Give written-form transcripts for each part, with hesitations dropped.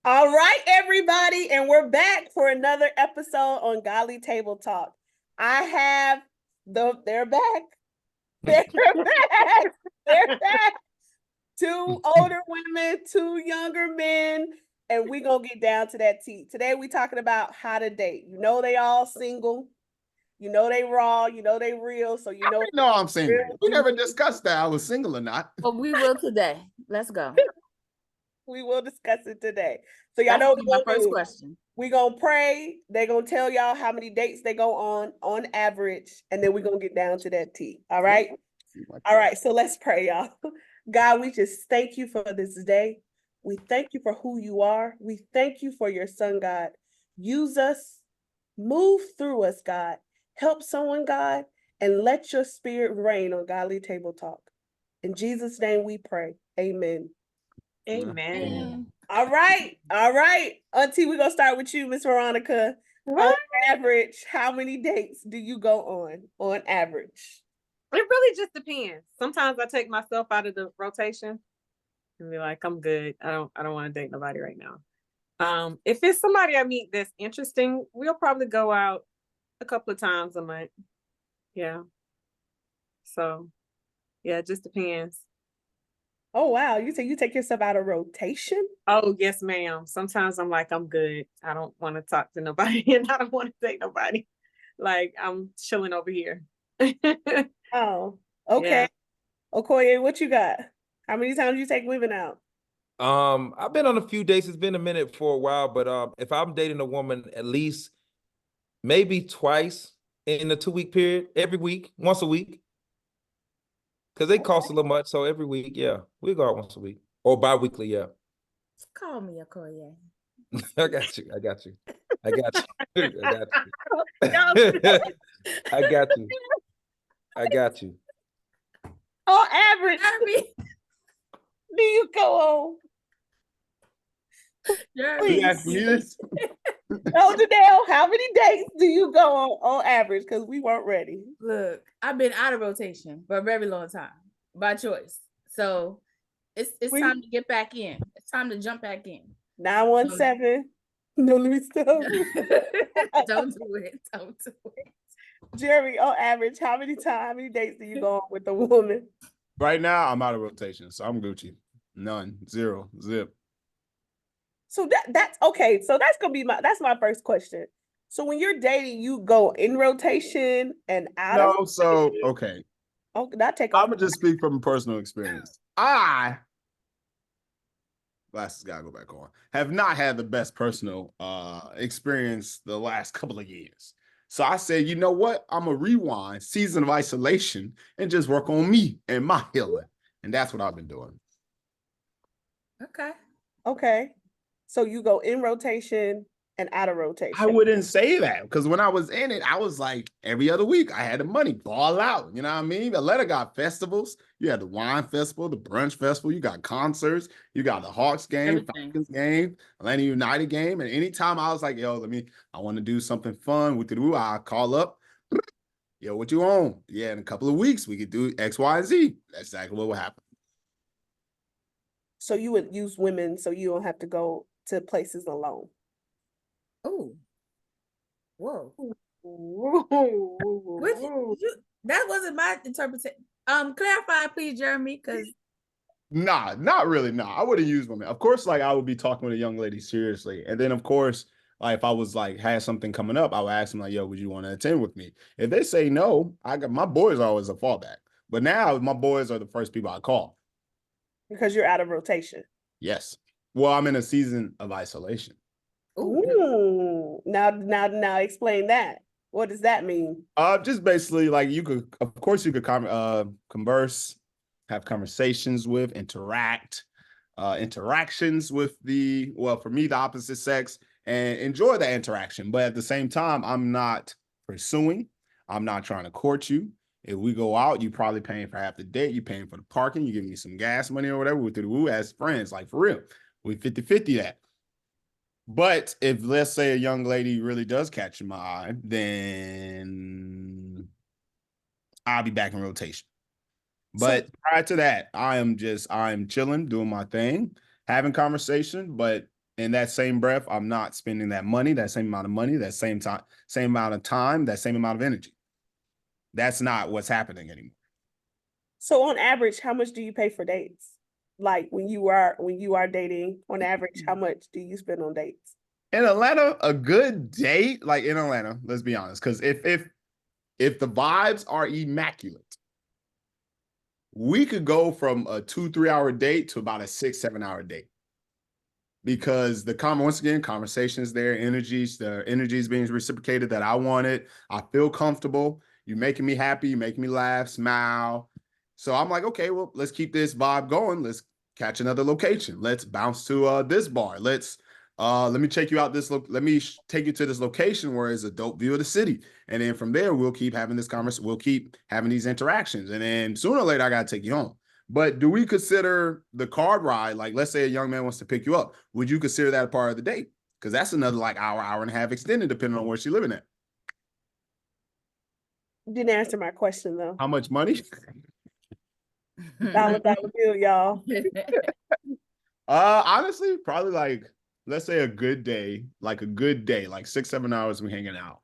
All right, everybody, and we're back for another episode on Godly Table Talk. I have they're back. They're back. They're back. Two older women, two younger men, and we gonna get down to that tea. Today we talking about how to date. You know they all single. You know they raw. You know they real. So you know. No, I'm single. We never discussed that I was single or not. But we will today. Let's go. We will discuss it today. So y'all know my first question. We gonna pray. They gonna tell y'all how many dates they go on average, and then we gonna get down to that tea. All right. All right. So let's pray, y'all. God, we just thank you for this day. We thank you for who you are. We thank you for your son, God. Use us, move through us, God. Help someone, God, and let your spirit reign on Godly Table Talk. In Jesus' name we pray. Amen. Amen. All right. All right. Auntie, we're going to start with you, Miss Veronica. What? On average, how many dates do you go on average? It really just depends. Sometimes I take myself out of the rotation and be like, I'm good. I don't want to date nobody right now. If it's somebody I meet that's interesting, we'll probably go out a couple of times a month. Yeah. So yeah, it just depends. Oh, wow. You say you take yourself out of rotation? Oh, yes, ma'am. Sometimes I'm like, I'm good. I don't want to talk to nobody and I don't want to date nobody. Like, I'm chilling over here. Oh, okay. Yeah. Okoye, what you got? How many times you take women out? I've been on a few dates. It's been a minute for a while, but if I'm dating a woman, at least maybe twice in a 2-week period, every week, once a week. Because they cost a little much, so every week, yeah. We go out once a week. Or bi-weekly, yeah. Call me Okoye. I got you. I got you. I got you. I got you. I got you. I got you. On average, do you go on? You asking me this? Oh, Danell, how many dates do you go on average? Because we weren't ready. Look, I've been out of rotation for a very long time by choice. So it's time to get back in. It's time to jump back in. 917. No, let me stop. Don't do it. Don't do it. Jerry, on average, how many dates do you go on with a woman? Right now, I'm out of rotation, so I'm Gucci. None. Zero. Zip. So that's okay. So that's gonna be my first question. So when you're dating, you go in rotation and out of rotation? So okay. Oh, that take off. I'm gonna just speak from personal experience. Glasses gotta go back on. Have not had the best personal experience the last couple of years. So I said, you know what? I'm gonna rewind season of isolation and just work on me and my healing. And that's what I've been doing. Okay. Okay. So you go in rotation and out of rotation. I wouldn't say that because when I was in it, I was like every other week I had the money, ball out. You know what I mean? Atlanta got festivals. You had the wine festival, the brunch festival. You got concerts. You got the Hawks game, Falcons game, Atlanta United game. And anytime I was like, yo, I want to do something fun with the I call up. Yo, what you on? Yeah, in a couple of weeks we could do X, Y, and Z. That's exactly what would happen. So you would use women so you don't have to go to places alone. Oh. Whoa. That wasn't my interpretation. Clarify, please, Jeremy, because Nah, not really. Nah, I wouldn't use women. Of course, like I would be talking with a young lady seriously. And then of course, like if I was like had something coming up, I would ask them like, yo, would you want to attend with me? If they say no, I got my boys are always a fallback. But now my boys are the first people I call. Because you're out of rotation. Yes. Well, I'm in a season of isolation. Ooh. Now explain that. What does that mean? Just basically like you could, of course, you could converse, have conversations with, interactions with for me, the opposite sex, and enjoy that interaction. But at the same time, I'm not pursuing. I'm not trying to court you. If we go out, you probably paying for half the date. You paying for the parking. You give me some gas money or whatever. We do the woo as friends, like for real. We 50-50 that. But if let's say a young lady really does catch my eye, then I'll be back in rotation. But prior to that, I'm chilling, doing my thing, having conversation. But in that same breath, I'm not spending that money, that same amount of money, that same time, same amount of time, that same amount of energy. That's not what's happening anymore. So on average, how much do you pay for dates? Like when you are dating, on average, how much do you spend on dates? In Atlanta, a good date, like in Atlanta, let's be honest, because if the vibes are immaculate, we could go from a 2-3 hour date to about a 6-7 hour date. Because once again, conversations there, the energy is being reciprocated that I wanted. I feel comfortable. You're making me happy. You're making me laugh, smile. So I'm like, okay, well, let's keep this vibe going. Let's catch another location. Let's bounce to this bar. Let me check you out let me take you to this location where it's a dope view of the city. And then from there, we'll keep having this conversation. We'll keep having these interactions. And then sooner or later, I got to take you home. But do we consider the card ride, like let's say a young man wants to pick you up, would you consider that a part of the date? Because that's another like hour and a half extended, depending on where she's living at. Didn't answer my question though. How much money? Dollar bill, y'all. Honestly, probably like, let's say a good day, like 6-7 hours we hanging out.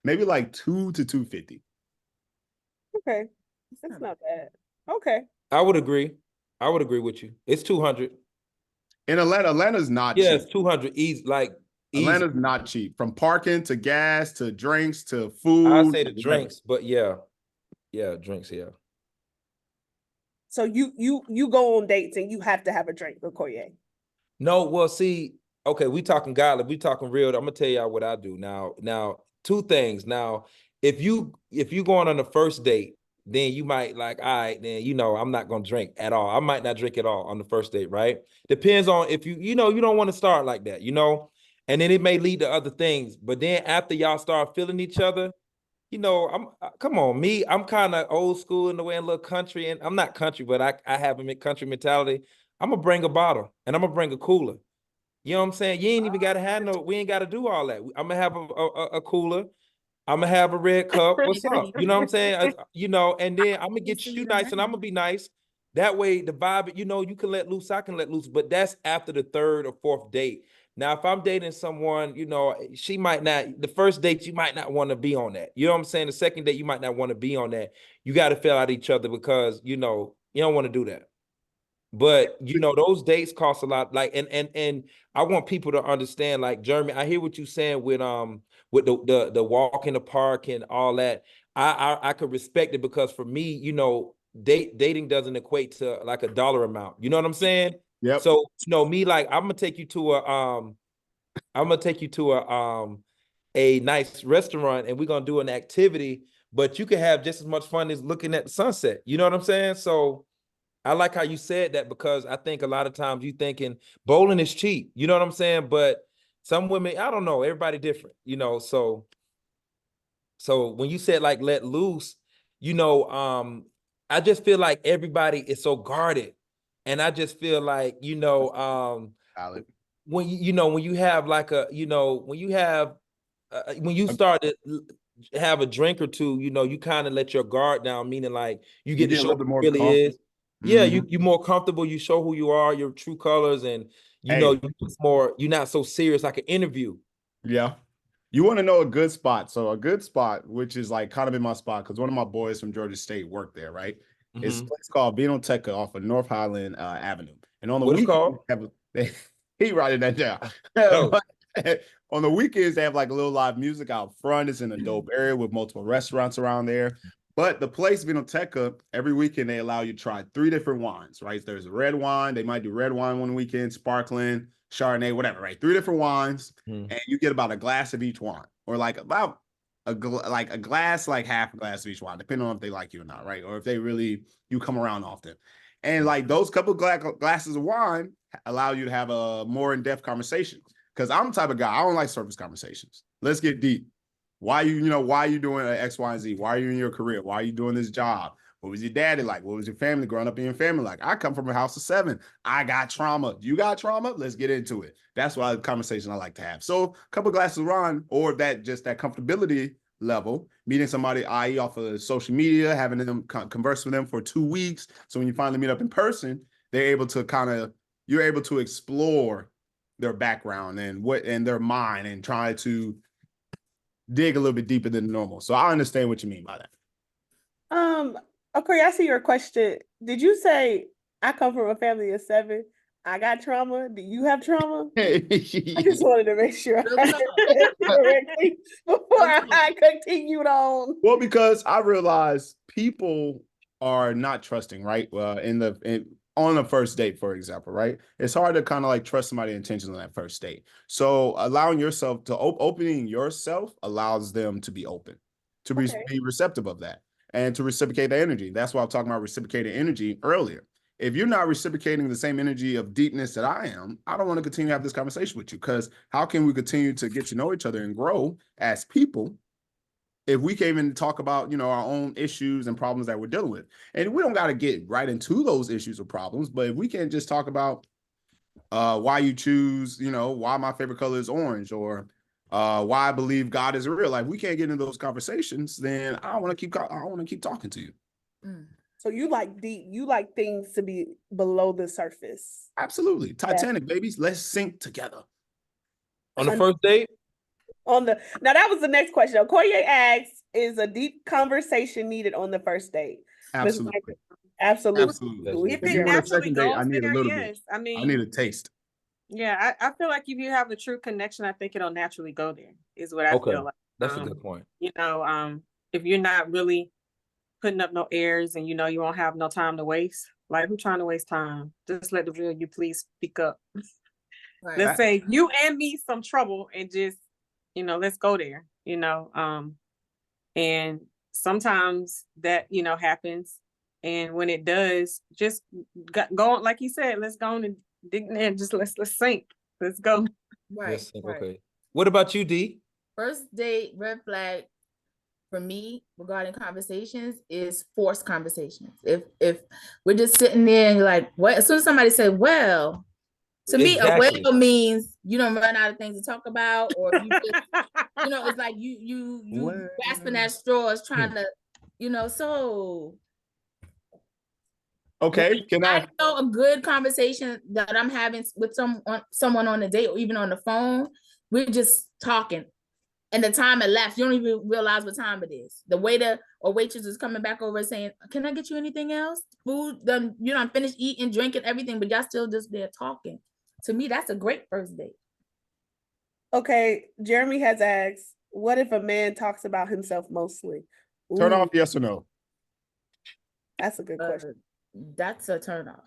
Maybe like $200 to $250. Okay. That's not bad. Okay. I would agree. I would agree with you. It's 200. In Atlanta's not Yeah, cheap. it's 200. Easy. Atlanta's not cheap. From parking to gas to drinks to food. I say the drinks, but yeah, drinks. Yeah. So you go on dates and you have to have a drink, Okoye. No, well, see, okay, we talking godly, we talking real. I'm gonna tell y'all what I do now. Now, two things. Now, if you going on the first date, then you might like, all right, then I'm not gonna drink at all. I might not drink at all on the first date, right? Depends on if you don't want to start like that, and then it may lead to other things. But then after y'all start feeling each other, come on, I'm kind of old school in the way, a little country, and I'm not country, but I have a country mentality. I'm gonna bring a bottle and I'm gonna bring a cooler. You know what I'm saying? You ain't even gotta have we ain't gotta do all that. I'm gonna have a cooler. I'm gonna have a red cup. What's up? You know what I'm saying? And then I'm gonna get you nice and I'm gonna be nice. That way the vibe, you can let loose, I can let loose, but that's after the third or fourth date. Now, if I'm dating someone, she might not, the first date, you might not want to be on that. You know what I'm saying? The second date, you might not want to be on that. You got to feel out each other because, you don't want to do that. But, those dates cost a lot. Like, and I want people to understand, like, Jeremy, I hear what you're saying with the walk in the park and all that. I could respect it because for me, dating doesn't equate to like a dollar amount. You know what I'm saying? Yep. So, me, like, I'm gonna take you to a nice restaurant and we're gonna do an activity, but you can have just as much fun as looking at the sunset. You know what I'm saying? So I like how you said that because I think a lot of times you thinking bowling is cheap. You know what I'm saying? But some women, I don't know, everybody different, so when you said like let loose, I just feel like everybody is so guarded. And I just feel like, when when you have like when you start to have a drink or two, you kind of let your guard down, meaning like you get to show what it really is. Yeah, you're more comfortable, you show who you are, your true colors, and you're not so serious like an interview. Yeah. You want to know a good spot. So a good spot, which is like kind of in my spot, because one of my boys from Georgia State worked there, right? It's a place called Veronica off of North Highland Avenue. And on the weekends, he writing that down. Oh. On the weekends, they have like a little live music out front. It's in a dope area with multiple restaurants around there. But the place, Vinoteca, every weekend they allow you to try 3 different wines, right? There's a red wine. They might do red wine one weekend, sparkling, Chardonnay, whatever, right? 3 different wines, and you get about a glass of each wine, or like about a glass, like half a glass of each wine, depending on if they like you or not, right? Or if you come around often. And like those couple glasses of wine allow you to have a more in-depth conversation. Because I'm the type of guy, I don't like surface conversations. Let's get deep. Why are you doing X, Y, and Z? Why are you in your career? Why are you doing this job? What was your daddy like? What was your family growing up in your family like? I come from a house of 7. I got trauma. You got trauma? Let's get into it. That's why the conversation I like to have. So a couple of glasses of wine, or that comfortability level, meeting somebody, i.e. off of social media, having them converse with them for 2 weeks. So when you finally meet up in person, you're able to explore their background and their mind and try to dig a little bit deeper than normal. So I understand what you mean by that. Okay, I see your question. Did you say I come from a family of 7? I got trauma. Do you have trauma? I just wanted to make sure I Real said talk. it correctly before I continued on. Well, because I realize people are not trusting, right? On the first date, for example, right? It's hard to kind of like trust somebody's intentions on that first date. So allowing yourself to opening yourself allows them to be open, to be receptive of that, and to reciprocate the energy. That's why I'm talking about reciprocating energy earlier. If you're not reciprocating the same energy of deepness that I am, I don't want to continue to have this conversation with you, because how can we continue to get to know each other and grow as people if we can't even talk about, our own issues and problems that we're dealing with? And we don't got to get right into those issues or problems, but if we can just talk about why you choose, why my favorite color is orange, or why I believe God is real. Like, we can't get into those conversations, then I want to keep talking to you. So you like deep, you like things to be below the surface. Absolutely. Titanic, babies, let's sink together. On the first date? Now that was the next question. Okoye asks, is a deep conversation needed on the first date? Absolutely. Absolutely. If If it you want a naturally second date, I goes need a there, little yes. bit. I mean, I need a taste. yeah, I feel like if you have a true connection, I think it'll naturally go there, is what I Okay. feel like. That's a good point. If you're not really putting up no airs and you won't have no time to waste, like, who's trying to waste time? Just let the real you please speak up. Right. Let's say you and me some trouble and just, let's go there, and sometimes that, happens. And when it does, just go on, like you said, let's go on and dig in and just let's sink. Let's go. Right. Yes, Right. okay. What about you, D? First date red flag for me regarding conversations is forced conversations. If we're just sitting there and you're like, what? As soon as somebody said, well, to me, a Exactly. well means you don't run out of things to talk about, or you just, it's like you Well. grasping at straws trying to, so Okay, can I know a good conversation that I'm having with someone on a date or even on the phone, we're just talking. And the time elapsed, you don't even realize what time it is. The waiter or waitress is coming back over saying, can I get you anything else? Food, then I'm finished eating, drinking, everything, but y'all still just there talking. To me, that's a great first date. Okay, Jeremy has asked, what if a man talks about himself mostly? turn off, yes or no? That's a good question. That's a turn off.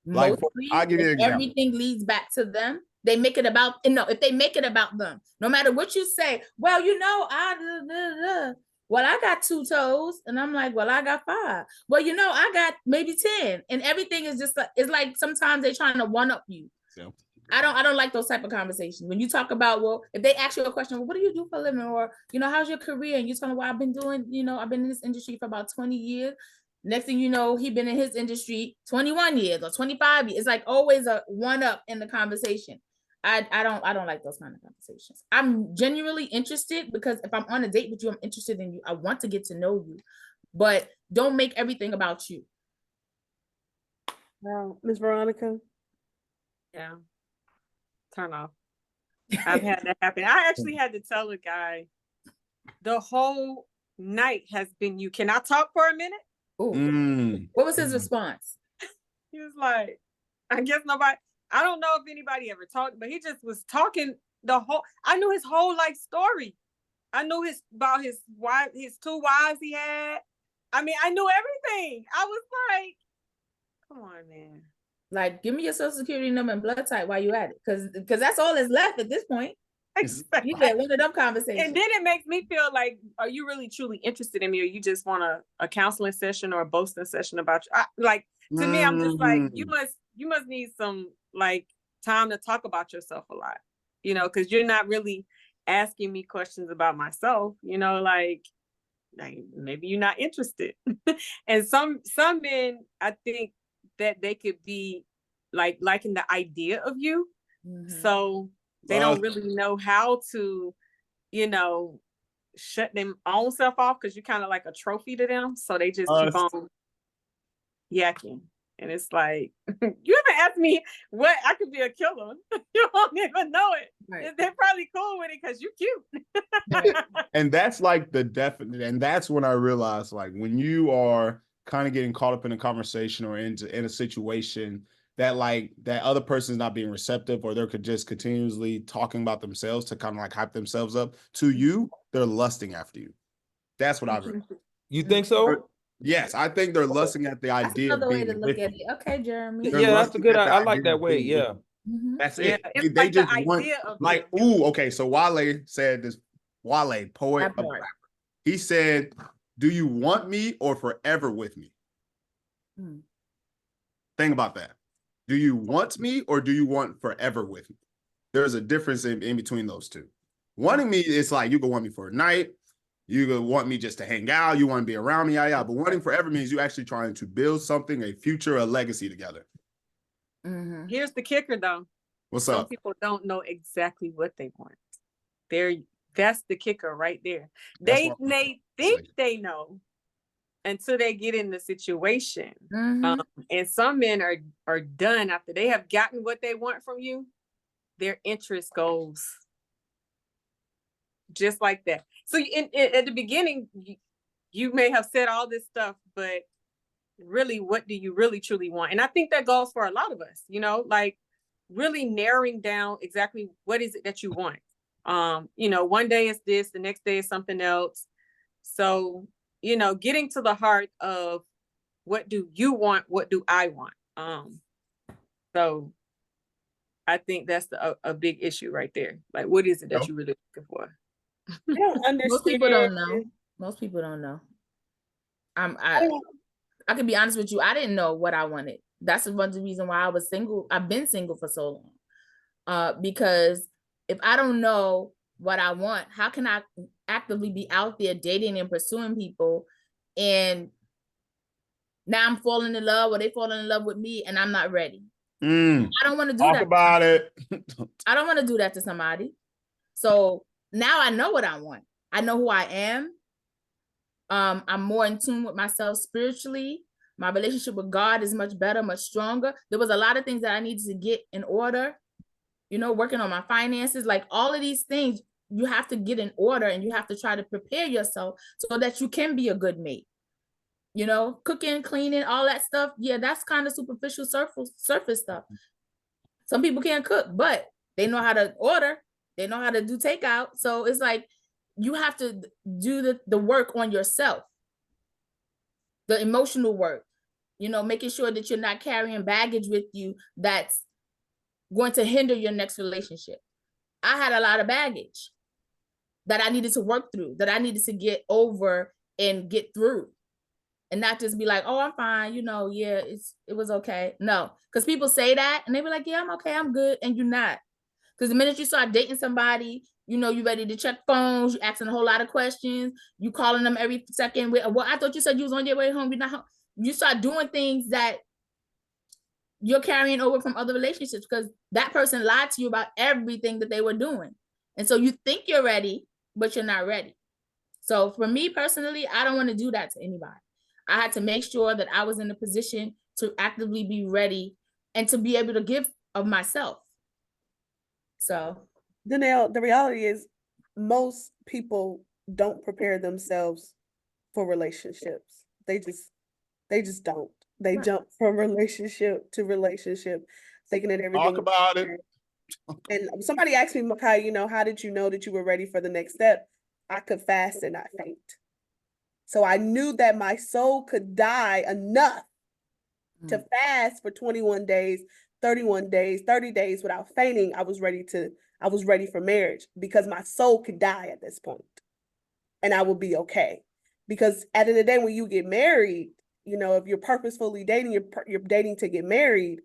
Like, Mostly, I'll give you an if example. everything leads back to them. They make it about, if they make it about them, no matter what you say, well, well, I got 2 toes. And I'm like, well, I got 5. Well, I got maybe 10. And everything is just, it's like sometimes they're trying to one up you. So, I don't like those type of conversations. When you talk about, well, if they ask you a question, well, what do you do for a living? Or, how's your career? And you tell them, well, I've been doing, I've been in this industry for about 20 years. Next thing you know, he been in his industry 21 years or 25 years. It's like always a one up in the conversation. I don't like those kind of conversations. I'm genuinely interested, because if I'm on a date with you, I'm interested in you. I want to get to know you, but don't make everything about you. Wow, Miss Veronica. Yeah. Turn off. I've had that happen. I actually had to tell a guy, the whole night has been you. Can I talk for a minute? What was his response? He was like, I guess nobody, I don't know if anybody ever talked, but he just was talking I knew his whole life story. I knew about his wife, his 2 wives he had. I mean, I knew everything. I was like, come on, man. Like, give me your social security number and blood type while you at it. Because that's all that's left at this point. Exactly. You get one of them conversations. And then it makes me feel like, are you really truly interested in me, or you just want a counseling session or a boasting session about you? To me, I'm just like, you must need some like time to talk about yourself a lot, because you're not really asking me questions about myself, like maybe you're not interested. And some men, I think that they could be liking the idea of you. So they don't really know how to, shut them own self off, because you're kind of like a trophy to them. So they just keep on yakking. And it's like, you haven't asked me what I could be a killer. You don't even know it. Right. They're probably cool with it because you cute. Right. And that's like the definite, and that's when I realized, like, when you are kind of getting caught up in a conversation or in a situation that like that other person's not being receptive, or they're just continuously talking about themselves to kind of like hype themselves up to you, they're lusting after you. That's what I've read. You think so? Yes, I think they're lusting at the That's idea of another way being to with look at you. it. Okay, Jeremy. They're Yeah, that's a lusting good. at the I like idea that of way. being with Yeah. you. Mhm. That's Yeah, it. it's They like the just want, idea of like, being with ooh, okay. So Wale said this. Wale, poet, That part. he said, "Do you want me or forever with me?" Hmm. Think about that. Do you want me or do you want forever with me? There's a difference in between those two. Wanting me, it's like you can want me for a night. You can want me just to hang out. You want to be around me, yeah. But wanting forever means you actually trying to build something, a future, a legacy together. Mhm. Here's the kicker though. What's Some up? people don't know exactly what they want. That's the kicker right there. That's They what may think they know until they get in the situation. Mhm. And some men are done after they have gotten what they want from you. Their interest goes just like that. So at the beginning, you may have said all this stuff, but really, what do you really truly want? And I think that goes for a lot of us, like really narrowing down exactly what is it that you want. One day is this, the next day is something else. So, getting to the heart of what do you want? What do I want? So I think that's a big issue right there. Like, what is it that you really looking for? I don't understand. Most people don't know. Most people don't know. I can be honest with you. I didn't know what I wanted. That's one of the reasons why I was single. I've been single for so long. Because if I don't know what I want, how can I actively be out there dating and pursuing people? And now I'm falling in love, or they falling in love with me, and I'm not ready. I don't want to do Talk that. about it. I don't want to do that to somebody. So now I know what I want. I know who I am. I'm more in tune with myself spiritually. My relationship with God is much better, much stronger. There was a lot of things that I needed to get in order, working on my finances, like all of these things you have to get in order, and you have to try to prepare yourself so that you can be a good mate. Cooking, cleaning, all that stuff. Yeah, that's kind of superficial surface stuff. Some people can't cook, but they know how to order. They know how to do takeout. So it's like you have to do the work on yourself, the emotional work, making sure that you're not carrying baggage with you that's going to hinder your next relationship. I had a lot of baggage that I needed to work through, that I needed to get over and get through. And not just be like, oh, I'm fine, yeah, it was okay. No, because people say that and they be like, yeah, I'm okay, I'm good. And you're not. Because the minute you start dating somebody, you ready to check phones, you asking a whole lot of questions, you calling them every second. Well, I thought you said you was on your way home. You're not home. You start doing things that you're carrying over from other relationships because that person lied to you about everything that they were doing. And so you think you're ready, but you're not ready. So for me personally, I don't want to do that to anybody. I had to make sure that I was in a position to actively be ready and to be able to give of myself. So, Danell, the reality is most people don't prepare themselves for relationships. They just don't. They jump from relationship to relationship, thinking that everything. Talk about it. And somebody asked me, Makai, how did you know that you were ready for the next step? I could fast and not faint. So I knew that my soul could die enough to fast for 21 days, 31 days, 30 days without fainting. I was ready for marriage because my soul could die at this point and I will be okay. Because at the end of the day, when you get married, if you're purposefully dating, you're dating to get married,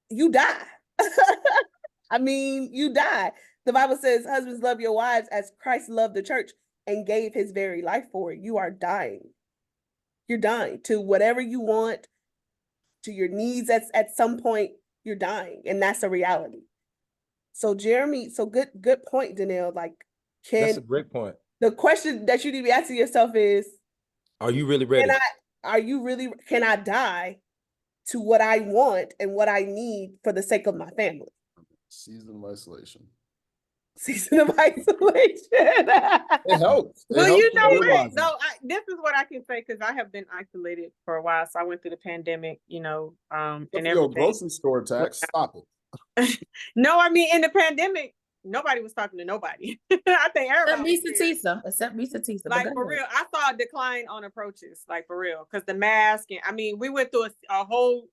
you die. I mean, you die. The Bible says, husbands, love your wives as Christ loved the church and gave his very life for it. You are dying. You're dying to whatever you want, to your needs at some point, you're dying. And that's a reality. So Jeremy, good point, Danell. Like, That's a great point. The question that you need to be asking yourself is, are you really ready? Can I die to what I want and what I need for the sake of my family. Season of isolation. Season of isolation. It helps. Well, helps you to know what? realize No, that. this is what I can say because I have been isolated for a while. So I went through the pandemic, and Your everything. grocery store tax, stop it. No, I mean in the pandemic, nobody was talking to nobody. I think Except everybody was Misa scared. Tisa. Except Misa Tisa. But Like go for ahead. real, I saw a decline on approaches, like for real, because the mask and I mean, we went through a whole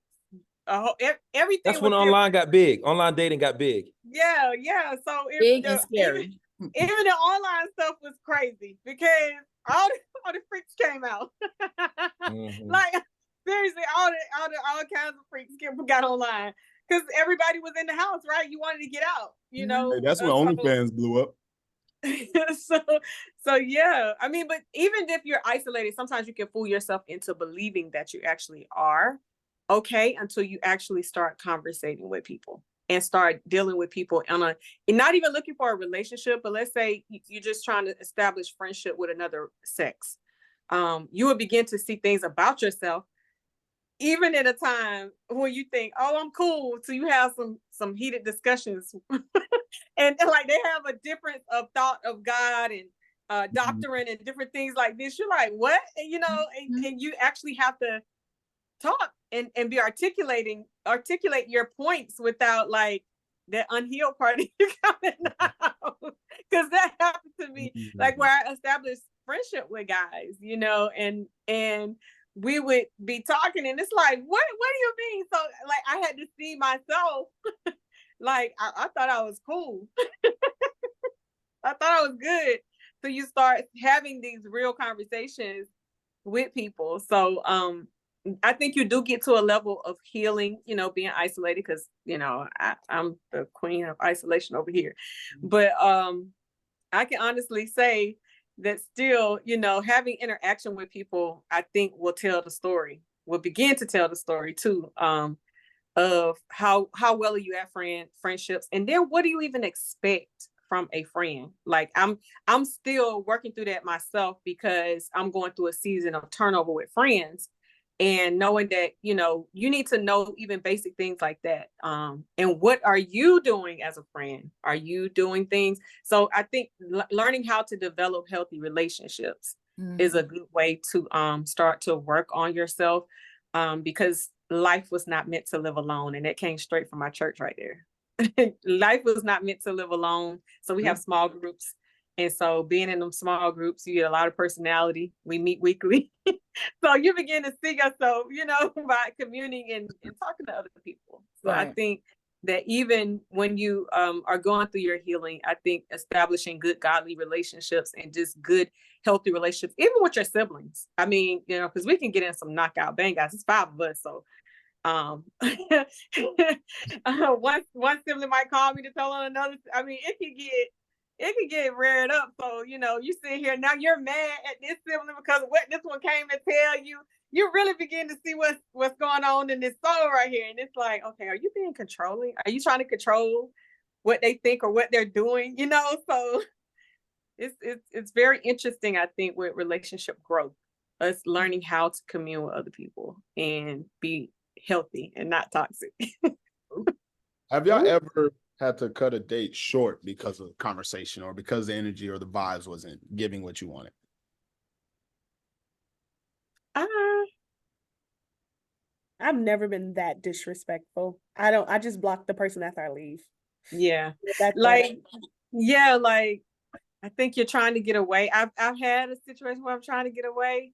everything. That's was when online got big. Online dating got big. Yeah. So Big and scary. even the online stuff was crazy because all the freaks came out. Mhm. Like seriously, all kinds of freaks got online because everybody was in the house, right? You wanted to get out, Hey, that's when OnlyFans blew up. so yeah, I mean, but even if you're isolated, sometimes you can fool yourself into believing that you actually are okay until you actually start conversating with people and start dealing with people and not even looking for a relationship, but let's say you're just trying to establish friendship with another sex. You will begin to see things about yourself even at a time when you think, oh, I'm cool. So you have some heated discussions and like they have a difference of thought of God and doctrine and different things like this. You're like, what? And, and you actually have to talk and be articulate your points without like that unhealed part of you coming out. Because that happened to me, like where I established friendship with guys, and we would be talking and it's like, what do you mean? So like I had to see myself like I thought I was cool. I thought I was good. So you start having these real conversations with people. So I think you do get to a level of healing, being isolated because, I'm the queen of isolation over here. But I can honestly say that still, having interaction with people, I think will begin to tell the story too, of how well are you at friendships. And then what do you even expect from a friend? Like I'm still working through that myself because I'm going through a season of turnover with friends. And knowing that, you need to know even basic things like that. And what are you doing as a friend? Are you doing things? So I think learning how to develop healthy relationships is a good way to start to work on yourself, because life was not meant to live alone. And that came straight from my church right there. Life was not meant to live alone. So we have small groups. And so being in them small groups, you get a lot of personality. We meet weekly. So you begin to see yourself, by communing and talking to other people. So right. I think that even when you are going through your healing, I think establishing good godly relationships and just good healthy relationships, even with your siblings. I mean, because we can get in some knockout bang guys. It's 5 of us. So one sibling might call me to tell on another. I mean, it can get reared up. So, you sit here, now you're mad at this sibling because of what this one came to tell you. You really begin to see what's going on in this soul right here. And it's like, okay, are you being controlling? Are you trying to control what they think or what they're doing? So it's very interesting, I think, with relationship growth, us learning how to commune with other people and be healthy and not toxic. Have y'all ever had to cut a date short because of conversation or because the energy or the vibes wasn't giving what you wanted? I've never been that disrespectful. I just block the person after I leave. Yeah. Like I think you're trying to get away. I've had a situation where I'm trying to get away,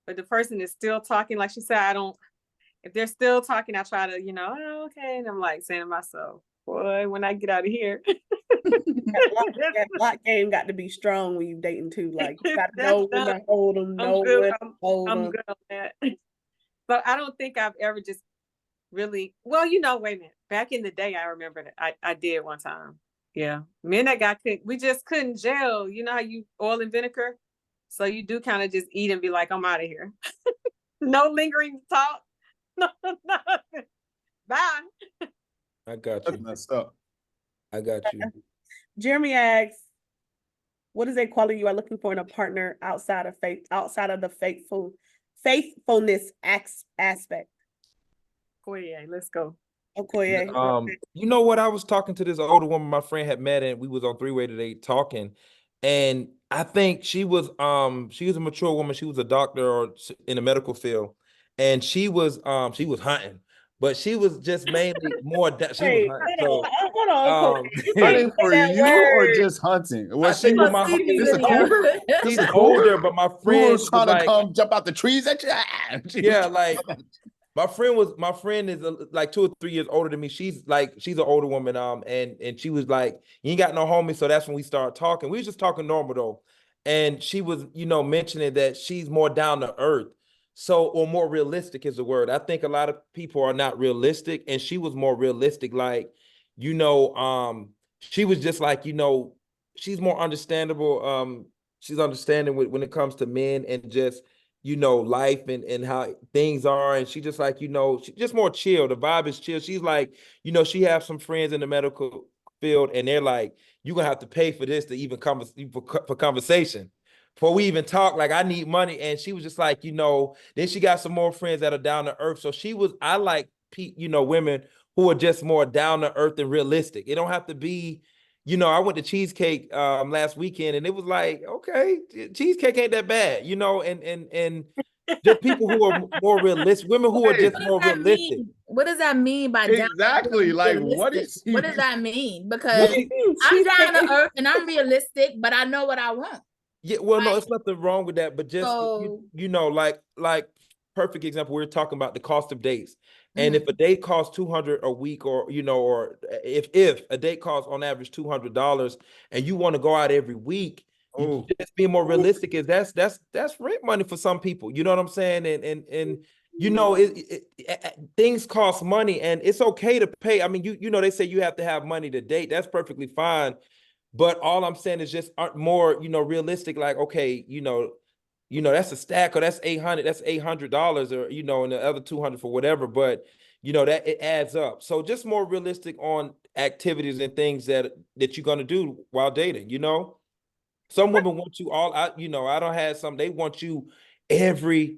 but the person is still talking. Like she said, if they're still talking, I try to, oh, okay. And I'm like saying to myself, boy, when I get out of here. that block game got to be strong when you dating too. Like, you got to know when to hold them, know when to hold them. I'm good on that. But I don't think I've ever just really, well, wait a minute. Back in the day, I remember that I did one time. Yeah. Me and that guy we just couldn't gel. You know how you oil and vinegar? So you do kind of just eat and be like, I'm out of here. No lingering talk. No, nothing. Bye. I got That's you. messed up. I got you. Jeremy asks, what is a quality you are looking for in a partner outside of the faithfulness aspect? Okoye, let's go. Okoye. You know what? I was talking to this older woman my friend had met, and we was on three-way today talking. And I think she was a mature woman. She was a doctor or in the medical field, and she was hunting, but she was just mainly more she was Wait, hunting. hold So on, hold on, Okoye. You can't Hunting say for that you or word. just hunting? I Was think she with my See the this a video. cougar? she's a cougar? older, but my Who friend was trying to like, come jump out the trees at you? yeah, like my friend is like 2 or 3 years older than me. She's an older woman. And she was like, you ain't got no homie. So that's when we started talking. We was just talking normal though. And she was, mentioning that she's more down to earth. So, or more realistic is the word. I think a lot of people are not realistic, and she was more realistic. Like, she was just like, she's more understandable. She's understanding when it comes to men and just, life and how things are. And she just like, she's just more chill. The vibe is chill. She's like, she has some friends in the medical field, and they're like, you're gonna have to pay for this to even come for conversation. Before we even talk, like, I need money. And she was just like, then she got some more friends that are down to earth. So I like, women who are just more down to earth and realistic. It don't have to be, I went to Cheesecake last weekend, and it was like, okay, cheesecake ain't that bad, and just people who are more realistic, women who are just What does more that realistic. mean? What does that mean by down to earth Exactly. and Like, what realistic? is What does that mean? What Because do I'm down Cheesecake. to earth and I'm realistic, but I know what I want. Yeah, well, no, Right. it's nothing wrong with that, but just So like perfect example, we're talking about the cost of dates. And mhm. if a date costs 200 a week, or or if a date costs on average $200, and you want to go out every week, Oh, just being more realistic is that's rent money for some people. You know what I'm saying? And things cost money, and it's okay to pay. I mean, they say you have to have money to date. That's perfectly fine. But all I'm saying is just more, realistic. Like, okay, that's a stack, or that's 800, that's $800, or and the other 200 for whatever. But that it adds up. So just more realistic on activities and things that you're gonna do while dating. Some women want you all out. I don't have some. They want you every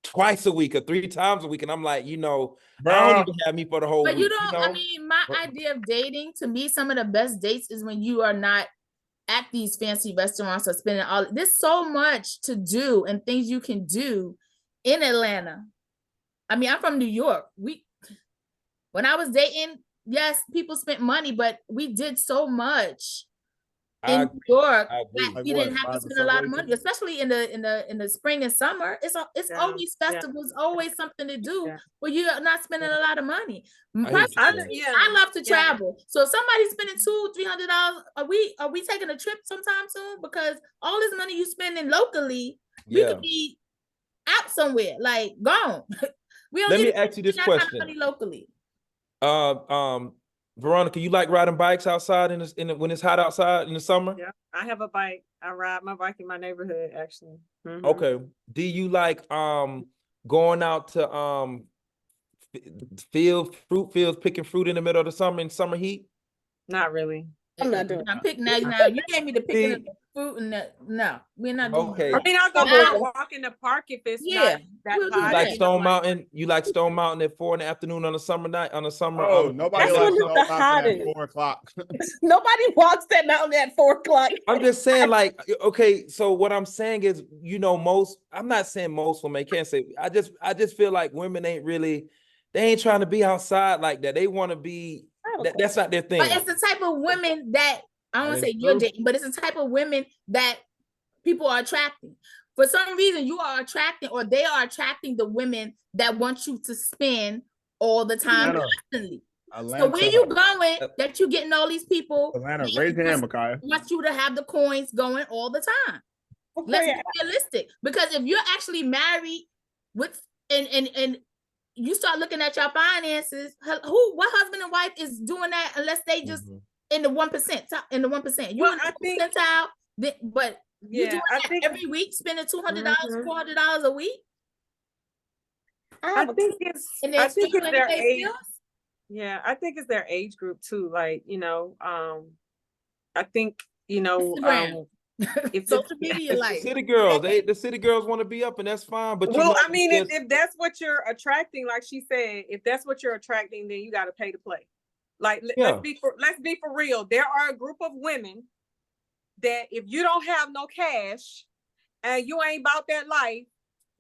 twice a week or 3 times a week, and I'm like, I don't bruh. even have me for the whole But week. I mean, my idea of dating, to me, some of the best dates is when you are not at these fancy restaurants or spending all. There's so much to do and things you can do in Atlanta. I mean, I'm from New York. When I was dating, yes, people spent money, but we did so much in New York I agree. that Like we what? didn't have Buy to the spend a lot subway of money, ticket? especially in the spring and summer. It's Yeah, always yeah. festivals, always something to do Yeah. where you're not spending a lot of money. I hear what you're saying. Personally, Yeah, I love to yeah. travel. So if somebody's spending $200-$300, are we taking a trip sometime soon? Because all this money you spending locally, we Yeah. could be out somewhere, like gone. We don't Let need me to ask you this spend that kind of question. money locally. Veronica, you like riding bikes outside when it's hot outside in the summer? Yeah, I have a bike. I ride my bike in my neighborhood, actually. Mhm. Okay. Do you like going out to fruit fields, picking fruit in the middle of the summer in summer heat? Not really. I'm not doing I'm picking that now. You gave me the picking of See, the fruit and no, we're not doing okay. I that. mean, I'll go for Now- a walk in the park if it's Yeah, not that we'll do You hot. like that. Stone Mountain? You like Stone Mountain at 4 in the afternoon on a summer night, on a summer Oh, nobody That's likes when it's Stone the Mountain at hottest. 4 o'clock. Nobody walks that mountain at 4 o'clock. I'm just saying, like, okay, so what I'm saying is, I'm not saying most women can't say, I just feel like women ain't really, they ain't trying to be outside like that. They want to be, that's not their thing. But it's the type of women that I don't want to That say is you're true. dating, but it's the type of women that people are attracting. For some reason, you are attracting, or they are attracting the women that want you to spend all the time Atlanta. constantly. So Atlanta. where you going that you getting all these people Atlanta. that Raise your hand, want Micaiah. you to have the coins going all the time? Let's Okay, be realistic, because if you're actually married with and you start looking at your finances, what husband and wife is doing that unless they just in the 1%, in the 1%. You Well, in the I think- percentile, but you Yeah, doing I that think every week, spending $200, Mhm. $400 a week, I think it's and I then think it's struggling to their pay age. bills. Yeah, I think it's their age group too. Like, I think, Instagram. If the, Social media It's the life. city girls. The city girls want to be up, and that's fine. But well, I it's mean, just- if that's what you're attracting, like she said, if that's what you're attracting, then you got to pay to play. Like Yeah. let's be for real. There are a group of women that if you don't have no cash and you ain't about that life,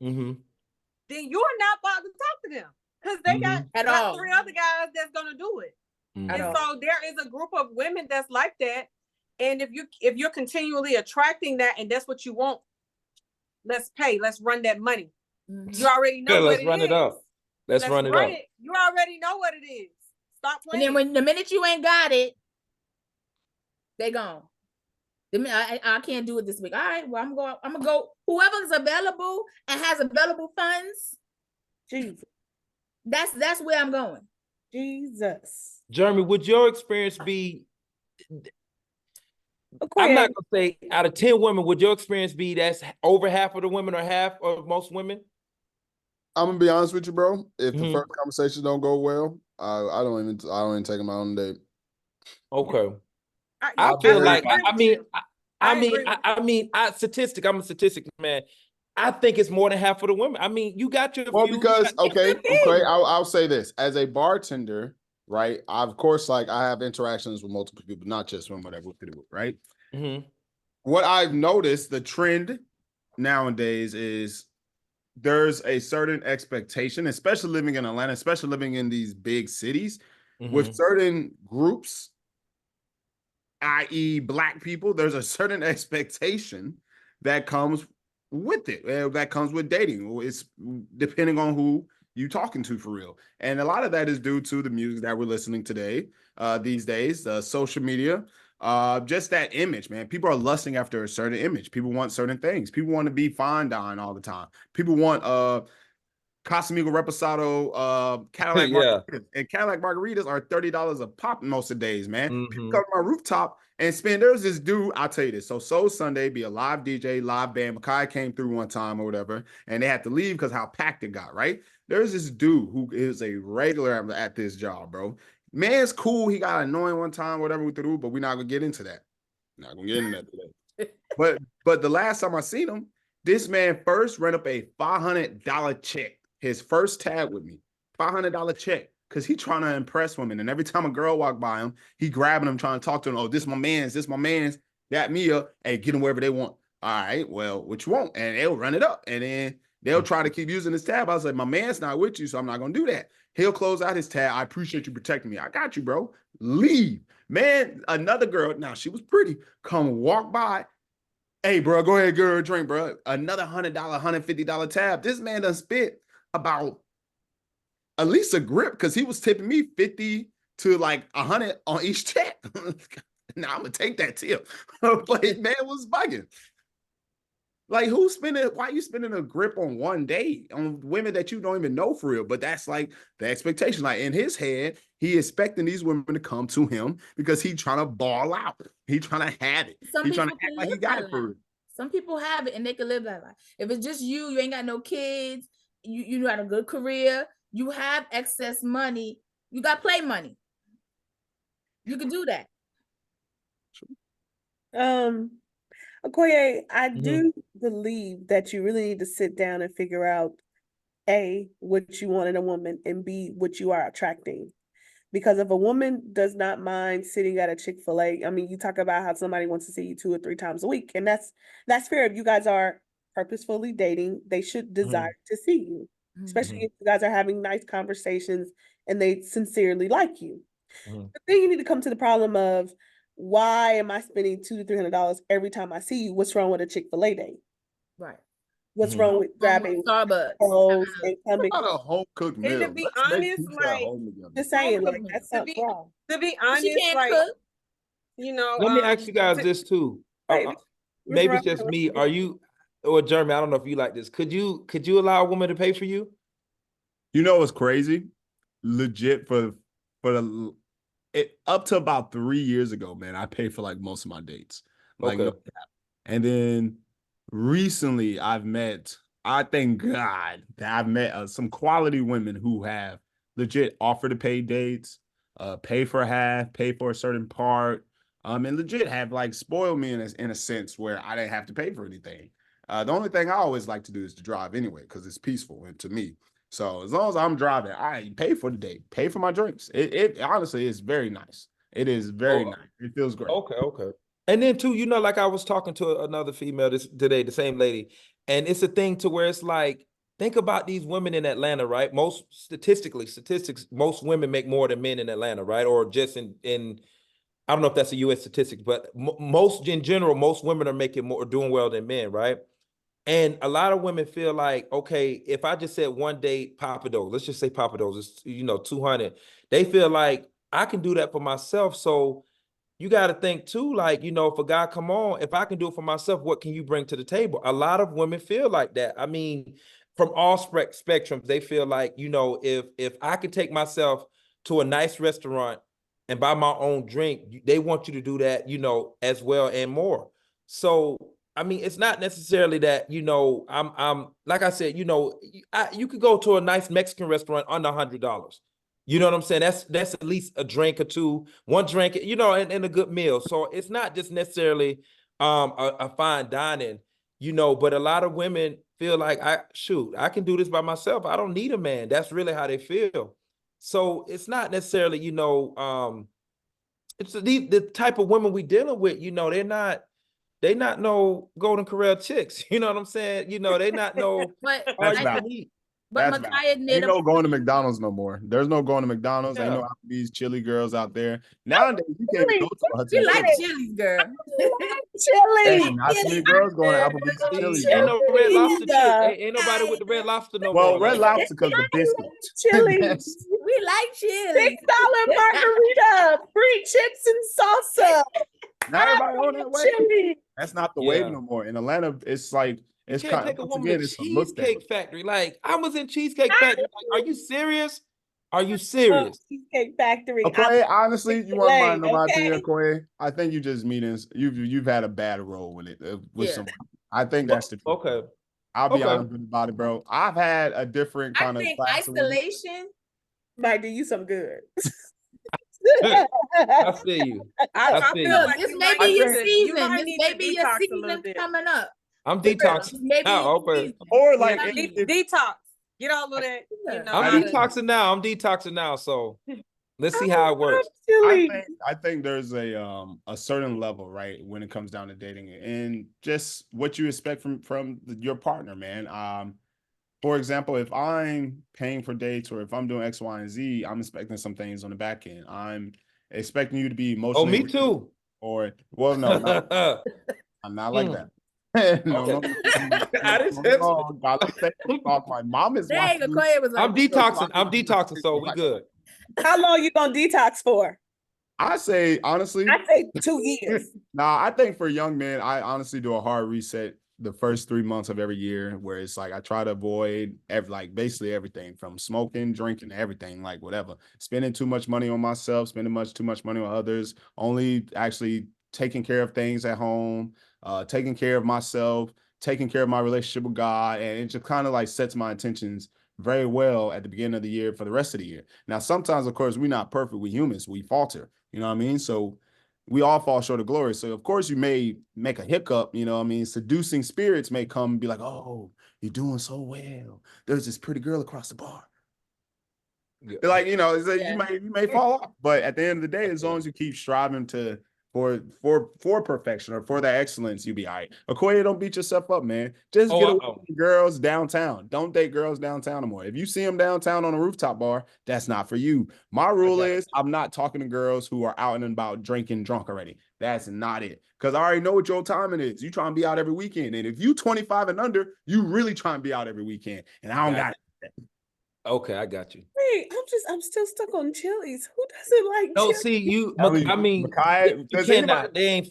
Mhm. then you're not about to talk to them because they got At all. 3 other guys that's gonna do it. At And all. so there is a group of women that's like that. And if you're continually attracting that and that's what you want, let's pay. Let's run that money. Mhm. You already know Yeah, what let's it run is. it up. Let's run it up. You already know what it is. Stop And playing. then when the minute you ain't got it, they gone. I can't do it this week. All right, well, I'm gonna go. Whoever's available and has available funds, Jesus. that's where I'm going. Jesus. Jeremy, would your experience be? I'm Okoye, not gonna say out of 10 women, would your experience be that's over half of the women or half of most women? I'm gonna be honest with you, bro. If the Mhm. first conversation don't go well, I don't even take them out on a date. Okay. I I feel agree like with I mean you. I agree mean with I'm a statistic man. I think it's more than half of the women. I mean, you got your Well, few. because okay, could be. I'll say this as a bartender, right? Of course, like I have interactions with multiple people, not just one, whatever we do, right? Mhm. What I've noticed, the trend nowadays is there's a certain expectation, especially living in Atlanta, especially living in these big cities, with Mhm. certain groups, i.e., Black people. There's a certain expectation that comes with it, that comes with dating. It's depending on who you talking to for real, and a lot of that is due to the music that we're listening today, these days, social media. Just that image, man. People are lusting after a certain image. People want certain things. People want to be fine dine all the time. People want Casamigo Reposado Cadillac Yeah. margaritas. And Cadillac margaritas are $30 a pop most of the days, man. People Mhm. come to my rooftop and spend. There's this dude, I'll tell you this. So Soul Sunday be a live DJ, live band. Makai came through one time or whatever, and they had to leave because how packed it got, right? There's this dude who is a regular at this job, bro. Man's cool. He got annoying one time, whatever we threw, but we're not gonna get into that. Not gonna get into that today. But the last time I seen him, this man first ran up a $500 check. His first tag with me, $500 check, because he trying to impress women. And every time a girl walk by him, he grabbing them, trying to talk to them. Oh, this my man's, that Mia, and get them wherever they want. All right, well, what you want? And they'll run it up. And then they'll try to keep using his tab. I was like, my man's not with you, so I'm not gonna do that. He'll close out his tab. I appreciate you protecting me. I got you, bro. Leave. Man, another girl, now she was pretty, come walk by. Hey, bro, go ahead, girl, drink, bro. Another $100, $150 tab. This man done spent about at least a grip because he was tipping me 50 to like 100 on each check. Now I'm gonna take that tip. But man was bugging. Like, who's spending? Why you spending a grip on one day on women that you don't even know for real? But that's like the expectation. Like in his head, he expecting these women to come to him because he trying to ball out. He trying to have it. Some He trying to people act can like he live got that it for life. real. Some people have it and they can live that life. If it's just you ain't got no kids, you got a good career, you have excess money, you got play money. You can do that. Okoye, I Mhm. do believe that you really need to sit down and figure out A, what you want in a woman, and B, what you are attracting. Because if a woman does not mind sitting at a Chick-fil-A, I mean, you talk about how somebody wants to see you 2 or 3 times a week, and that's fair. If you guys are purposefully dating, they should desire to see you, especially Mhm. if you guys are having nice conversations and they sincerely like you. Mhm. But then you need to come to the problem of why am I spending $200 to $300 every time I see you? What's wrong with a Chick-fil-A date? Right. What's Mhm. wrong with grabbing Starbucks. clothes and coming? Not a home cooked And to meal. be Let's make honest, pizza at like home together. Just saying, Home like cooked that's meal. something wrong. to be She honest, can't like cook. Let me ask you guys to- this too. Right. Miss Maybe it's just Veronica, me. Are you or Jeremy? I don't know if you like this. Could you allow a woman to pay for you? You know what's crazy? Legit for the it up to about 3 years ago, man, I paid for like most of my dates. Like Okay. no cap. And then recently I thank God that I've met some quality women who have legit offered to pay dates, pay for half, pay for a certain part. and legit have like spoiled me in a sense where I didn't have to pay for anything. The only thing I always like to do is to drive anyway because it's peaceful and to me. So as long as I'm driving, I pay for the date, pay for my drinks. It honestly is very nice. It is very Oh, nice. It feels great. Okay. And then too, you know, like I was talking to another female today, the same lady, and it's a thing to where it's like, think about these women in Atlanta, right? Most statistics, most women make more than men in Atlanta, right? Or just in I don't know if that's a U.S. statistic, but most in general, most women are making more, doing well than men, right? And a lot of women feel like, okay, if I just said one day Papados, let's just say Papados is, you know, 200. They feel like I can do that for myself. So you got to think too, like, you know, if a guy come on, if I can do it for myself, what can you bring to the table? A lot of women feel like that. I mean, from all spectrums, they feel like, you know, if I can take myself to a nice restaurant and buy my own drink, they want you to do that, you know, as well and more. So, I mean, it's not necessarily that, you know, I'm like I said, you know, you could go to a nice Mexican restaurant under $100. You know what I'm saying? That's at least a drink or two, one drink, you know, and a good meal. So it's not just necessarily a fine dining, you know, but a lot of women feel like I can do this by myself. I don't need a man. That's really how they feel. So it's not necessarily, you know, it's the type of women we dealing with, you know, they not no Golden Corral chicks. You know what I'm saying? You know, they not no But That's I valid. think, eat. but That's valid. Micaiah made Ain't a no going to McDonald's no more. There's no going to McDonald's. Ain't no Yeah. Applebee's, chili girls out there. Nowadays, you can't even Chili. go to a We hotel. like Chili. chilies, girl. Chili. And not too many girls going to Applebee's and See, chili. ain't Bro. no Red Lobster chick. Chili's. Ain't nobody with the Red Lobster no Well, more. Red Like, Lobster because the biscuit. Chili. That's- We like chilies. $6 margarita, free chips and salsa. Not everybody on that way. Chili. That's not the wave Yeah. no more. In Atlanta, it's like You it's can't kind take a once woman again, to it's a look thing. Cheesecake Factory. Like, I was in Cheesecake Factory. Like, are you serious? Are you serious? Cheesecake Factory. Okoye, honestly, you want Chick-fil-A, to know my okay? opinion, Okoye? I think you just meaning you've had a bad role with it with Yeah. someone. I think that's the truth. Okay. I'll be Okay. honest with you about it, bro. I've had a different I kind of think class of women. isolation. Might do you some good. I feel you. I I feel feel Look, like this you may might be need your to- you season. might This need may to be your detox a little season bit. coming up. I'm detoxing. This may be now. your Okay. season. Or like Yeah. if Detox. Get all of that. Yeah. You know, I'm I- out of- detoxing now. I'm detoxing now. So let's see how it works. I think there's a certain level, right, when it comes down to dating and just what you expect from your partner, man. For example, if I'm paying for dates or if I'm doing X, Y, and Z, I'm expecting some things on the back end. I'm expecting you to be Oh, emotionally me too. or well, no, I'm not like that. No. I didn't No, gotta say, my mom is Dang, watching. Okoye was like, I'm detoxing. I'm detoxing. So we good. How long you gonna detox for? I say honestly, I say 2 years. nah, I think for young men, I honestly do a hard reset the first 3 months of every year where it's like I try to avoid like basically everything from smoking, drinking, everything, like whatever. Spending too much money on myself, spending too much money on others, only actually taking care of things at home, taking care of myself, taking care of my relationship with God. And it just kind of like sets my intentions very well at the beginning of the year for the rest of the year. Now, sometimes, of course, we're not perfect. We humans, we falter. You know what I mean? So we all fall short of glory. So of course you may make a hiccup, you know what I mean? Seducing spirits may come and be like, oh, you're doing so well. There's this pretty girl across the bar. Yeah. Like, you know, Yeah. you may fall off. But at the end of the day, as long as you keep striving for perfection or for that excellence, you'll be all right. Okoye, don't beat yourself up, man. Just get away from girls downtown. Don't date girls downtown anymore. If you see them downtown on a rooftop bar, that's not for you. My rule is I'm not talking to girls who are out and about drinking drunk already. That's not it. Because I already know what your timing is. You trying to be out every weekend. And if you 25 and under, you really trying to be out every weekend. And I don't got it. Okay, I got you. Wait, I'm still stuck on Chili's. Who doesn't like No, Chili's? see you. I I mean, Makai, you does cannot. anybody, They ain't.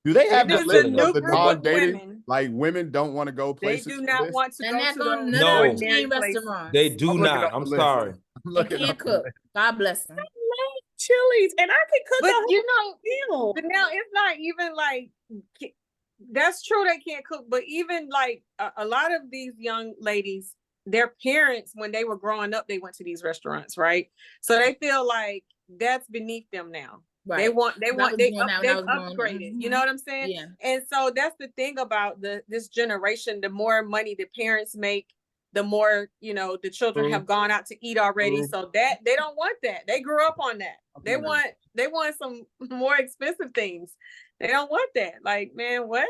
do they have There's this a list new of the group of non-dating? women. Like women don't want to go They places. do not want to and go they're to going those none No. of the ordinary chain places. restaurants. They do I'm looking not. up I'm the list. sorry. I'm They looking can't up the cook. list. God bless them. I love Chili's, and I can cook But a you know, whole meal. but now it's not even like that's true. They can't cook, but even like a lot of these young ladies, their parents, when they were growing up, they went to these restaurants, right? So they feel like that's beneath them now. They want I was they doing that when I was growing up. upgraded. You know what I'm saying? Yeah. And so that's the thing about this generation. The more money the parents make, the more, you know, the children True. have gone out to eat already. True. So that they don't want that. They grew up on that. They want some more expensive things. They don't want that. Like, man, what?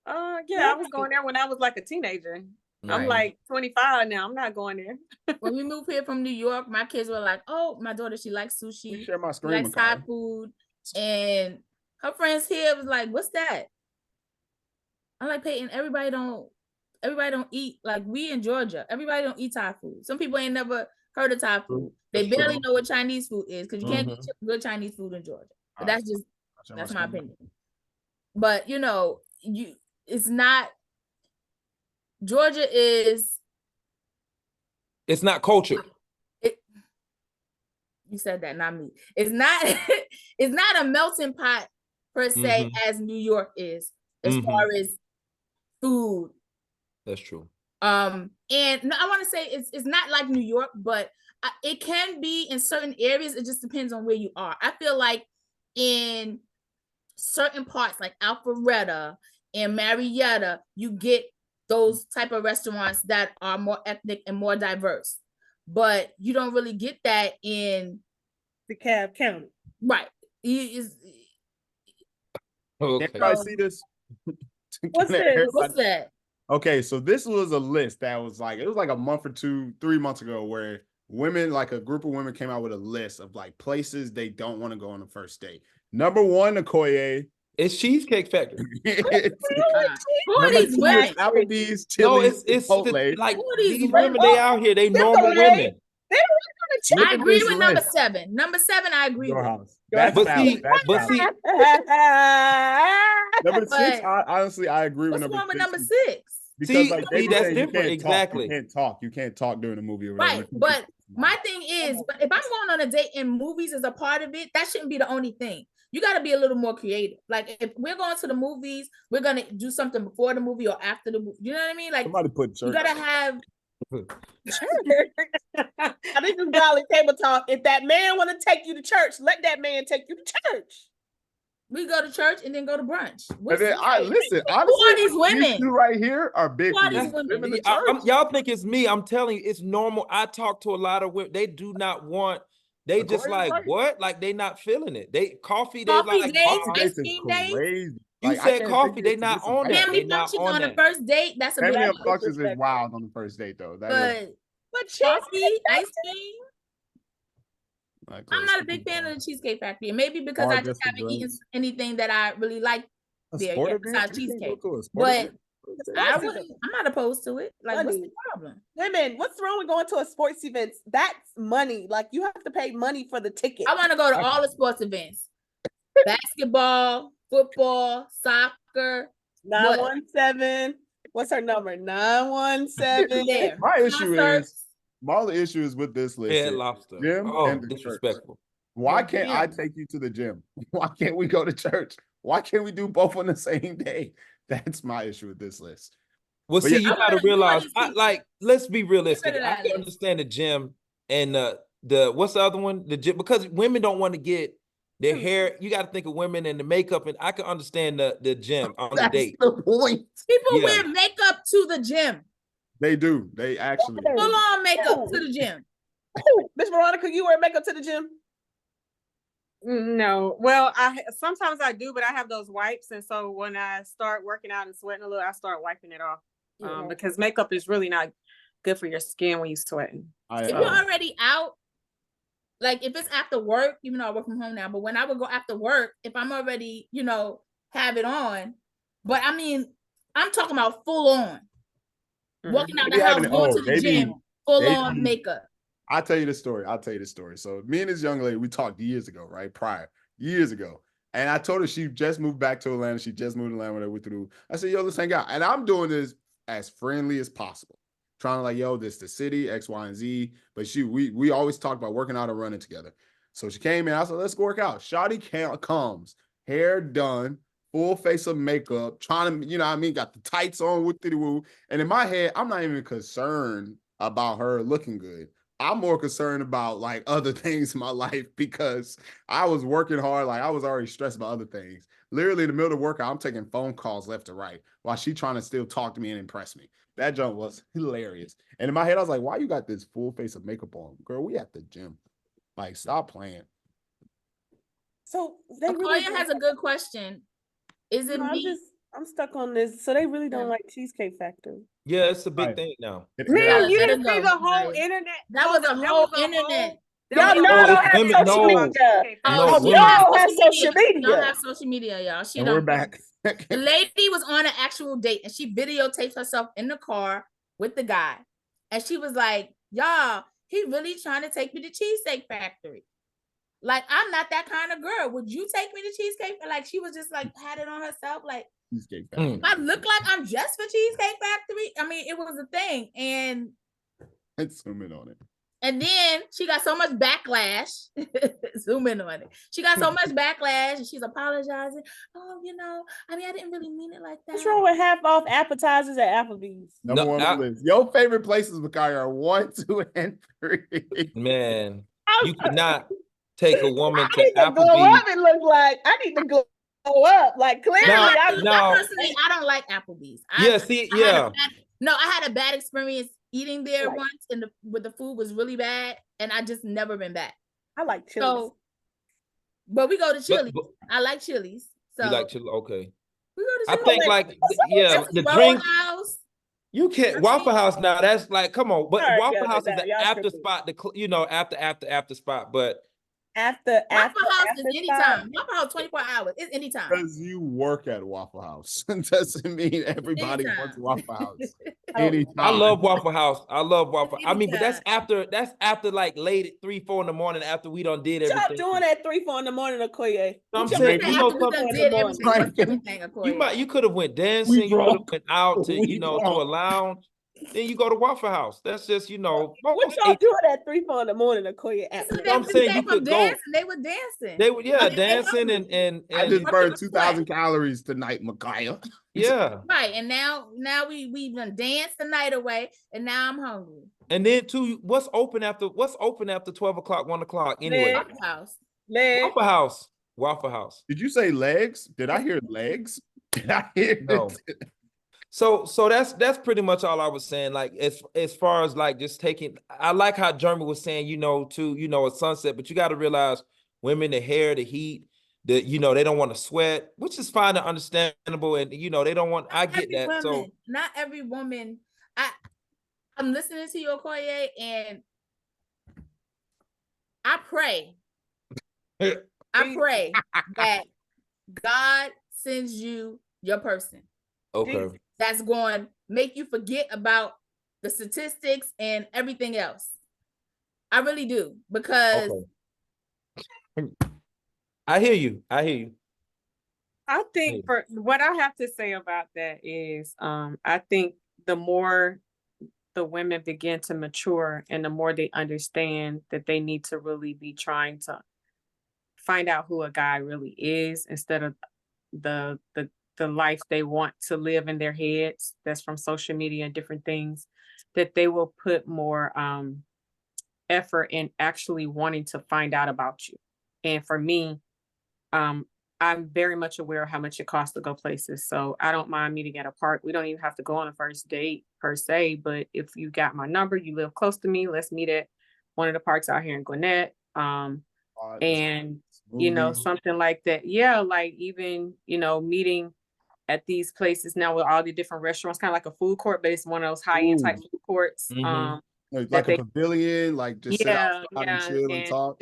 Yeah, I was going there when I was like a teenager. I'm Right. like 25 now. I'm not going there. When we moved here from New York, my kids were like, "Oh, my daughter, she likes Let me sushi, share my she screen. likes Thai Makai. food," and her friends here was like, "What's that?" I'm like, Peyton, everybody don't eat like we in Georgia. Everybody don't eat Thai food. Some people ain't never heard of Thai food. They That's barely true. know what Chinese food is because you can't get good Chinese food in Georgia. But Alright. that's my opinion. But you know, it's not Georgia is It's not culture. You said that, not me. It's not it's not a melting pot per se as New York is as far as food. That's true. And no, I want to say it's not like New York, but it can be in certain areas. It just depends on where you are. I feel like in certain parts, like Alpharetta and Marietta, you get those type of restaurants that are more ethnic and more diverse. But you don't really get that in DeKalb County. right. Okay. Everybody see this? What's this? What's that? Okay, so this was a list that was like, it was like a month or 3 months ago where women, like a group of women came out with a list of like places they don't want to go on the first date. Number 1, Okoye. It's Cheesecake Factory. Who are Number these 2 women? is Applebee's, No, Chili's, it's Chipotle. like Who are these these women? women, they out here, they normal Chipotle. women. Look I at agree this with number list. 7. Number 7, I agree Your with. house. That's But valid. see, That's but valid. see, Number 6, But honestly, I agree with what's number wrong with 6. number 6? Because like they see, be that's saying you different. can't talk. Exactly. You can't talk. You can't talk during the movie or whatever. Right, but my thing is, but if I'm going on a date and movies is a part of it, that shouldn't be the only thing. You got to be a little more creative. Like if we're going to the movies, we're gonna do something before the movie or after the movie. You know what I mean? Like somebody put church. you gotta have. This is golly table talk. If that man want to take you to church, let that man take you to church. We go to church and then go to brunch. And then listen, who honestly, are these women? two right here are big. Who are for these me. women? Them in the church. Y'all think it's me. I'm telling you, it's normal. I talk to a lot of women. They do not want, they just like, right. what? Like they not feeling it. They Coffee like dates, coffee. ice cream dates. Crazy. You Like, I said can't coffee, think they of not this on that. Family They not functions on on the that. first date. That's a big Family deal. functions is wild on the first date though. That is, But coffee, ice cream. like, I'm not a big fan of the Cheesecake Factory. And maybe because Or I just just a haven't drink. eaten anything that I really like a there sport yet event. besides You can't go cheesecake. to a sport But event. I'm not opposed to it. Like, what's the Money. problem? Women, what's wrong with going to a sports event? That's money. Like you have to pay money for the ticket. I want to go to all the sports events. Basketball, football, soccer. 917. What's her number? 917. There. My issue Concerts. is, my issue is with this list. Head is lobster. gym Oh, and the church. disrespectful. Why The can't I gym. take you to the gym? Why can't we go to church? Why can't we do both on the same day? That's my issue with this list. Well, But see, yeah, you gotta realize, people. let's be realistic. rid of I that can list. understand the gym and the what's the other one? The gym, because women don't want to get their hair. You got to think of women and the makeup, and I can understand the gym on the that's date. the point. People Yeah. wear makeup to the gym. They do. They actually. Full on makeup to the gym. Miss Veronica, you wear makeup to the gym? No, well, sometimes I do, but I have those wipes, and so when I start working out and sweating a little, I start wiping it off. Because makeup is really not good for your skin when you're sweating. If you're already out, like if it's after work, even though I work from home now, but when I would go after work, if I'm already, have it on, but I mean, I'm talking about full on. Walking out the house, going to the gym, full on makeup. I'll tell you the story. So me and this young lady, we talked years ago, right? Years ago. And I told her she just moved back to Atlanta. She just moved to Atlanta when I went through. I said, yo, let's hang out. And I'm doing this as friendly as possible. Trying to like, yo, this the city, X, Y, and Z. But we always talk about working out and running together. So she came in. I said, let's go work out. Shawty comes, hair done, full face of makeup, trying to, got the tights on with the woo. And in my head, I'm not even concerned about her looking good. I'm more concerned about like other things in my life because I was working hard. Like I was already stressed about other things. Literally in the middle of work, I'm taking phone calls left to right while she trying to still talk to me and impress me. That jump was hilarious. And in my head, I was like, why you got this full face of makeup on? Girl, we at the gym. Like, stop playing. So they really Okoye has a good question. Is it No, me? I'm stuck on this. So they really don't Yeah. like Cheesecake Factory. Yeah, it's a big Right. thing now. Man, you Let didn't it see go, the whole Maya. internet. That was a whole internet. Y'all know I No, don't it's have women. social No, media. no, Oh, women. y'all have social Y'all media. have social media, y'all. She And don't. we're back. The lady was on an actual date and she videotaped herself in the car with the guy. And she was like, y'all, he really trying to take me to Cheesecake Factory. Like, I'm not that kind of girl. Would you take me to Cheesecake? Like, she was just like, had it on herself. Like, Cheesecake Factory. I look like I'm just for Cheesecake Factory. I mean, it was a thing. And Let's zoom in on it. And then she got so much backlash. Zoom in on it. She got so much backlash and she's apologizing. Oh, I mean, I didn't really mean it like that. What's wrong with half off appetizers at Applebee's? Number one on the list. Your favorite places, Micaiah, are 1, 2, and 3. Man, you cannot take a woman I to need to glow Applebee's. up and look like I need to glow up. Like clearly, I personally, I don't like Applebee's. I had a bad experience eating there once, and the food was really bad, and I just never been back. I like Chili's. But we go to Chili's. I like Chili's. So you like Chili's? Okay. We go to I Chili's. think the drink. House. You can't Waffle House now. That's like, come on. But Waffle House is an after spot. After spot. But Waffle House is anytime. Waffle House 24 hours. It's anytime. Because you work at Waffle House doesn't mean everybody wants Waffle House. Anytime. I love Waffle House. I love Waffle. I mean, but that's after like late at 3, 4 in the morning after we done did everything. What y'all doing at 3, 4 in the morning, Okoye? I'm saying, you could have went dancing. You could have went out to to a lounge. Then you go to Waffle House. That's just what y'all doing at 3, 4 in the morning, Okoye? I'm saying you could go. They were dancing. They were dancing and I just burned 2,000 calories tonight, Micaiah. Yeah. Right. And now we done danced the night away, and now I'm hungry. And then too, what's open after 12 o'clock, 1 o'clock anyway? Waffle House. Waffle House. Waffle House. Did you say legs? Did I hear legs? Did I hear no? So that's pretty much all I was saying. Like as far as like just taking, I like how Jeremy was saying, a sunset, but you got to realize women, the hair, the heat, they don't want to sweat, which is fine and understandable. And they don't want, I get that. Woman, so not every woman, I'm listening to you, Okoye, and I pray that God sends you your person. Okay. That's going to make you forget about the statistics and everything else. I really do, because I hear you. I think for what I have to say about that is, I think the more the women begin to mature and the more they understand that they need to really be trying to find out who a guy really is instead of the life they want to live in their heads that's from social media and different things, that they will put more effort in actually wanting to find out about you. And for me, I'm very much aware of how much it costs to go places. So I don't mind meeting at a park. We don't even have to go on a first date per se, but if you got my number, you live close to me, let's meet at one of the parks out here in Gwinnett. And something like that. Yeah, like even, meeting at these places now with all the different restaurants, kind of like a food court, but it's one of those high-end type food courts. Like a pavilion, like just sit outside and chill and talk.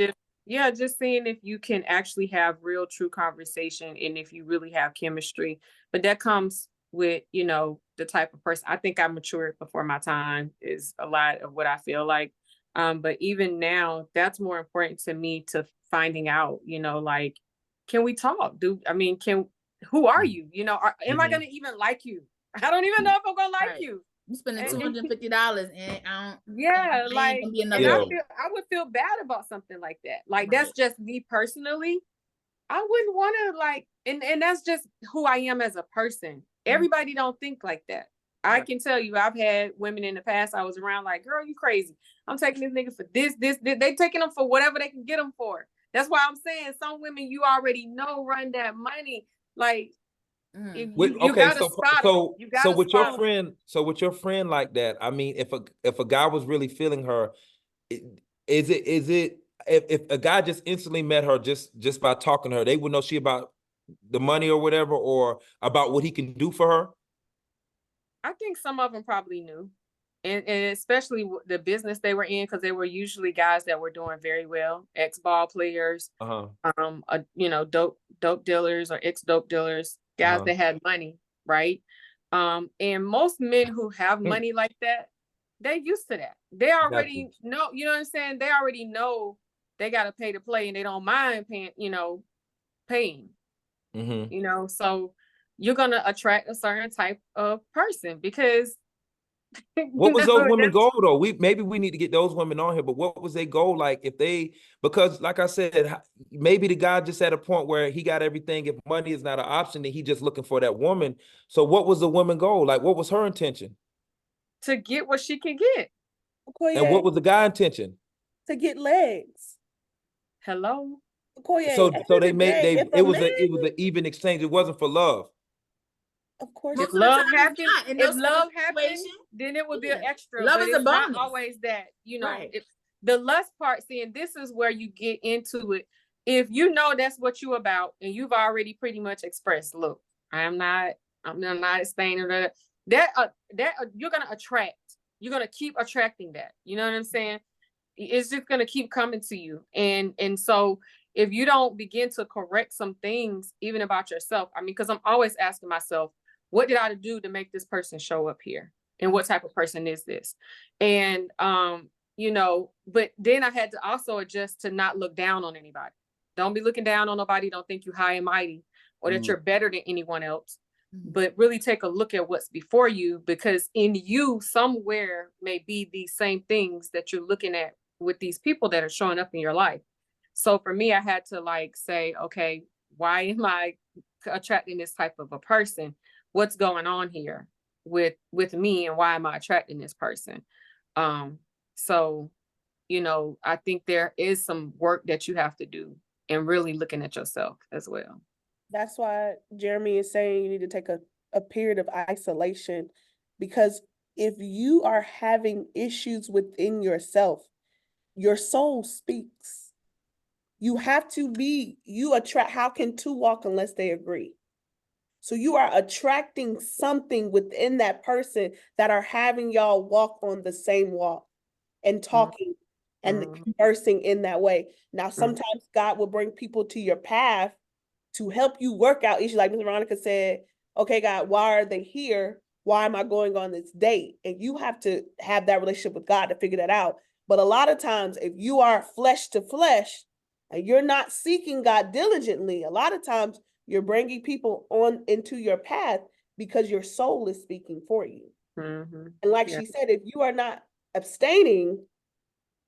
Just seeing if you can actually have real, true conversation and if you really have chemistry. But that comes with, the type of person. I think I matured before my time is a lot of what I feel like. But even now, that's more important to me to finding out, like, can we talk? Who are you? Am I gonna even like you? I don't even know if I'm gonna like you. You spending $250 and I would feel bad about something like that. Like that's just me personally. I wouldn't want to and that's just who I am as a person. Everybody don't think like that. I can tell you, I've had women in the past I was around like, girl, you crazy. I'm taking this nigga for this. They taking them for whatever they can get them for. That's why I'm saying some women you already know run that money. Like, if you gotta spot them. You gotta so with your spot 'em. friend, so with your friend like that, I mean, if a guy was really feeling her, is it if a guy just instantly met her just by talking to her, they would know she about the money or whatever, or about what he can do for her? I think some of them probably knew. And especially the business they were in, because they were usually guys that were doing very well, ex-ball players, dope dealers or ex-dope dealers, guys that had money, right? And most men who have money like that, they used to that. They already know, you know what I'm saying? They already know they got to pay to play, and they don't mind paying. So you're gonna attract a certain type of person because what was those women goal though? Maybe we need to get those women on here, but what was their goal? Like because like I said, maybe the guy just at a point where he got everything. If money is not an option, then he just looking for that woman. So what was the woman goal? Like, what was her intention? To get what she can get. Okoye, And what was the guy intention? to get legs. Hello. Okoye, So they made it was an even exchange. It wasn't for love. Of course. If love happened, then it would be an extra. Love but is it's a not bonus. always that, Right. if the lust part, see, and this is where you get into it. If you know that's what you about, and you've already pretty much expressed, look, I'm not explaining that you're gonna attract. You're gonna keep attracting that. You know what I'm saying? It's just gonna keep coming to you, and so if you don't begin to correct some things, even about yourself, I mean, because I'm always asking myself, what did I do to make this person show up here? And what type of person is this? And, but then I had to also adjust to not look down on anybody. Don't be looking down on nobody. Don't think you high and mighty or that you're better than anyone else, but really take a look at what's before you, because in you somewhere may be these same things that you're looking at with these people that are showing up in your life. So for me, I had to say, okay, why am I attracting this type of a person? What's going on here with me, and why am I attracting this person? So, I think there is some work that you have to do, and really looking at yourself as well. That's why Jeremy is saying you need to take a period of isolation, because if you are having issues within yourself, your soul speaks. You have to attract. How can two walk unless they agree? So you are attracting something within that person that are having y'all walk on the same walk and talking and conversing in that way. Now, sometimes God will bring people to your path to help you work out issues. Like Ms. Veronica said, okay, God, why are they here? Why am I going on this date? And you have to have that relationship with God to figure that out. But a lot of times, if you are flesh to flesh and you're not seeking God diligently, a lot of times you're bringing people on into your path because your soul is speaking for you. And like she said, if you are not abstaining,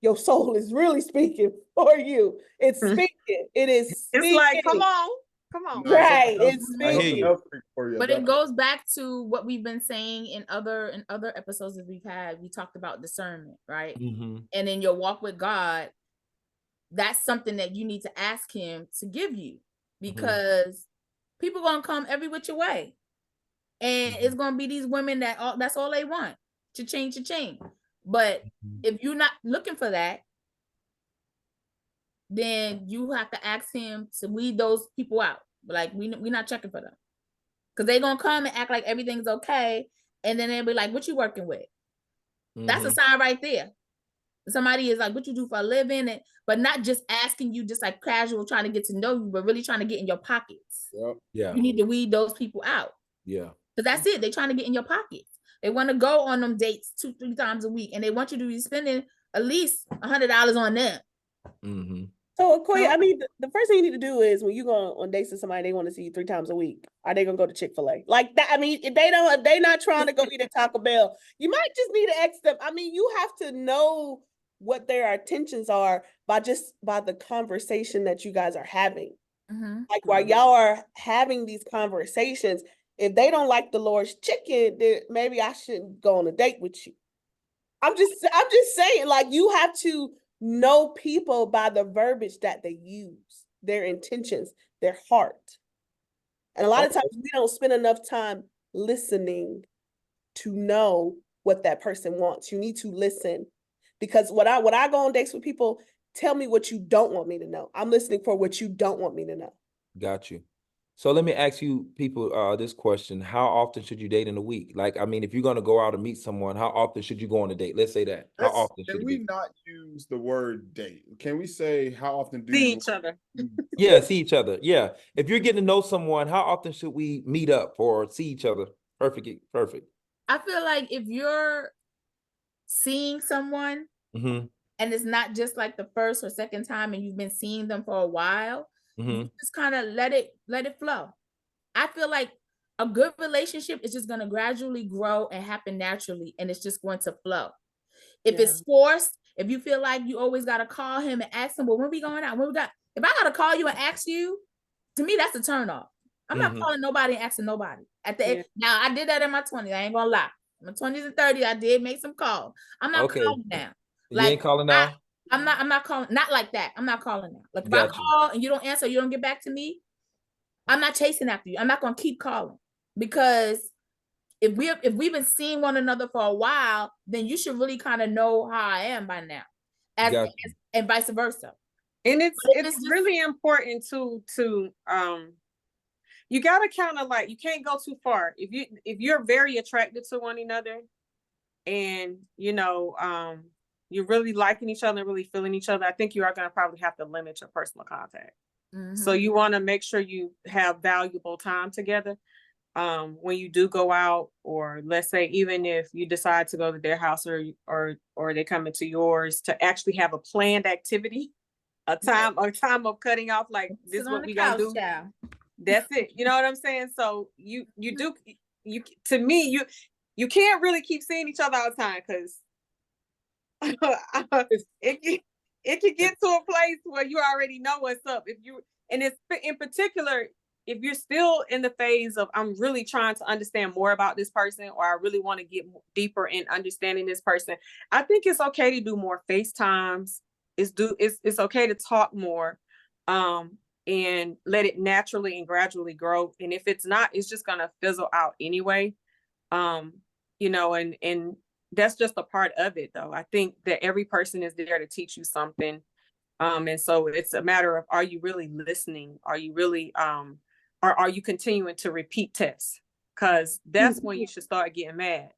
your soul is really speaking for you. It's speaking. It is speaking. It's like, come on. Right. It's speaking. But it goes back to what we've been saying in other episodes that we've had. We talked about discernment, right? And in your walk with God, that's something that you need to ask him to give you, because people gonna come every which way, and it's gonna be these women that's all they want, cha-ching. But if you're not looking for that, then you have to ask him to weed those people out. Like, we're not checking for them, because they're gonna come and act like everything's okay, and then they'll be like, what you working with? That's a sign right there. Somebody is like, what you do for a living, but not just asking you just like casual, trying to get to know you, but really trying to get in your pockets. You need to weed those people out. Because that's it. They're trying to get in your pockets. They want to go on them dates 2-3 times a week, and they want you to be spending at least $100 on them. So, Okoye, I mean, the first thing you need to do is when you go on dates with somebody, they want to see you 3 times a week. Are they gonna go to Chick-fil-A? Like that? I mean, if they not trying to go eat at Taco Bell, you might just need to ask them. I mean, you have to know what their intentions are by the conversation that you guys are having. Like, while y'all are having these conversations, If they don't like the Lord's chicken, then maybe I shouldn't go on a date with you. I'm just saying, like, you have to know people by the verbiage that they use, their intentions, their heart. And a lot of Okay. times we don't spend enough time listening to know what that person wants. You need to listen, because when I go on dates with people, tell me what you don't want me to know. I'm listening for what you don't want me to know. Got you. So let me ask you people this question. How often should you date in a week? Like, I mean, if you're going to go out and meet someone, how often should you go on a date? Let's say that. How often should Can it we be? not use the word date? Can we say how often do See you each other. Yeah, see each other. Yeah. If you're getting to know someone, how often should we meet up or see each other? Perfect. Perfect. I feel like if you're seeing someone Mm-hmm. and it's not just like the first or second time and you've been seeing them for a while, Mm-hmm. you just kind of let it flow. I feel like a good relationship is just going to gradually grow and happen naturally, and it's just going to flow. If it's forced, if you feel like you always got to call him and ask him, well, when we going out? When we got? If I got to call you and ask you, to me, that's a turn off. I'm not calling nobody and asking nobody. At the end, now I did that in my 20s. I ain't gonna lie. In my 20s and 30s, I did make some calls. I'm not calling now. You ain't calling now? I'm not calling, not like that. I'm not calling now. Like if I Got you. call and you don't answer, you don't get back to me, I'm not chasing after you. I'm not gonna keep calling, because if we've been seeing one another for a while, then you should really kind of know how I am by now, and vice versa. And But if it's just really important to you gotta kind of like, you can't go too far. If you're very attracted to one another, and you're really liking each other, really feeling each other, I think you are gonna probably have to limit your personal contact. So you want to make sure you have valuable time together when you do go out, or let's say even if you decide to go to their house, or they come into yours, to actually have a planned activity, a time of cutting off, like this is what we gonna do. Child. That's it. You know what I'm saying? So you to me, you can't really keep seeing each other all the time, because it can get to a place where you already know what's up. And it's in particular, if you're still in the phase of, I'm really trying to understand more about this person, or I really want to get deeper in understanding this person, I think it's okay to do more FaceTimes. It's okay to talk more, and let it naturally and gradually grow. And if it's not, it's just gonna fizzle out anyway. And that's just a part of it, though. I think that every person is there to teach you something. And so it's a matter of, are you really listening? Are you really, or are you continuing to repeat tests? Because that's when you should start getting mad.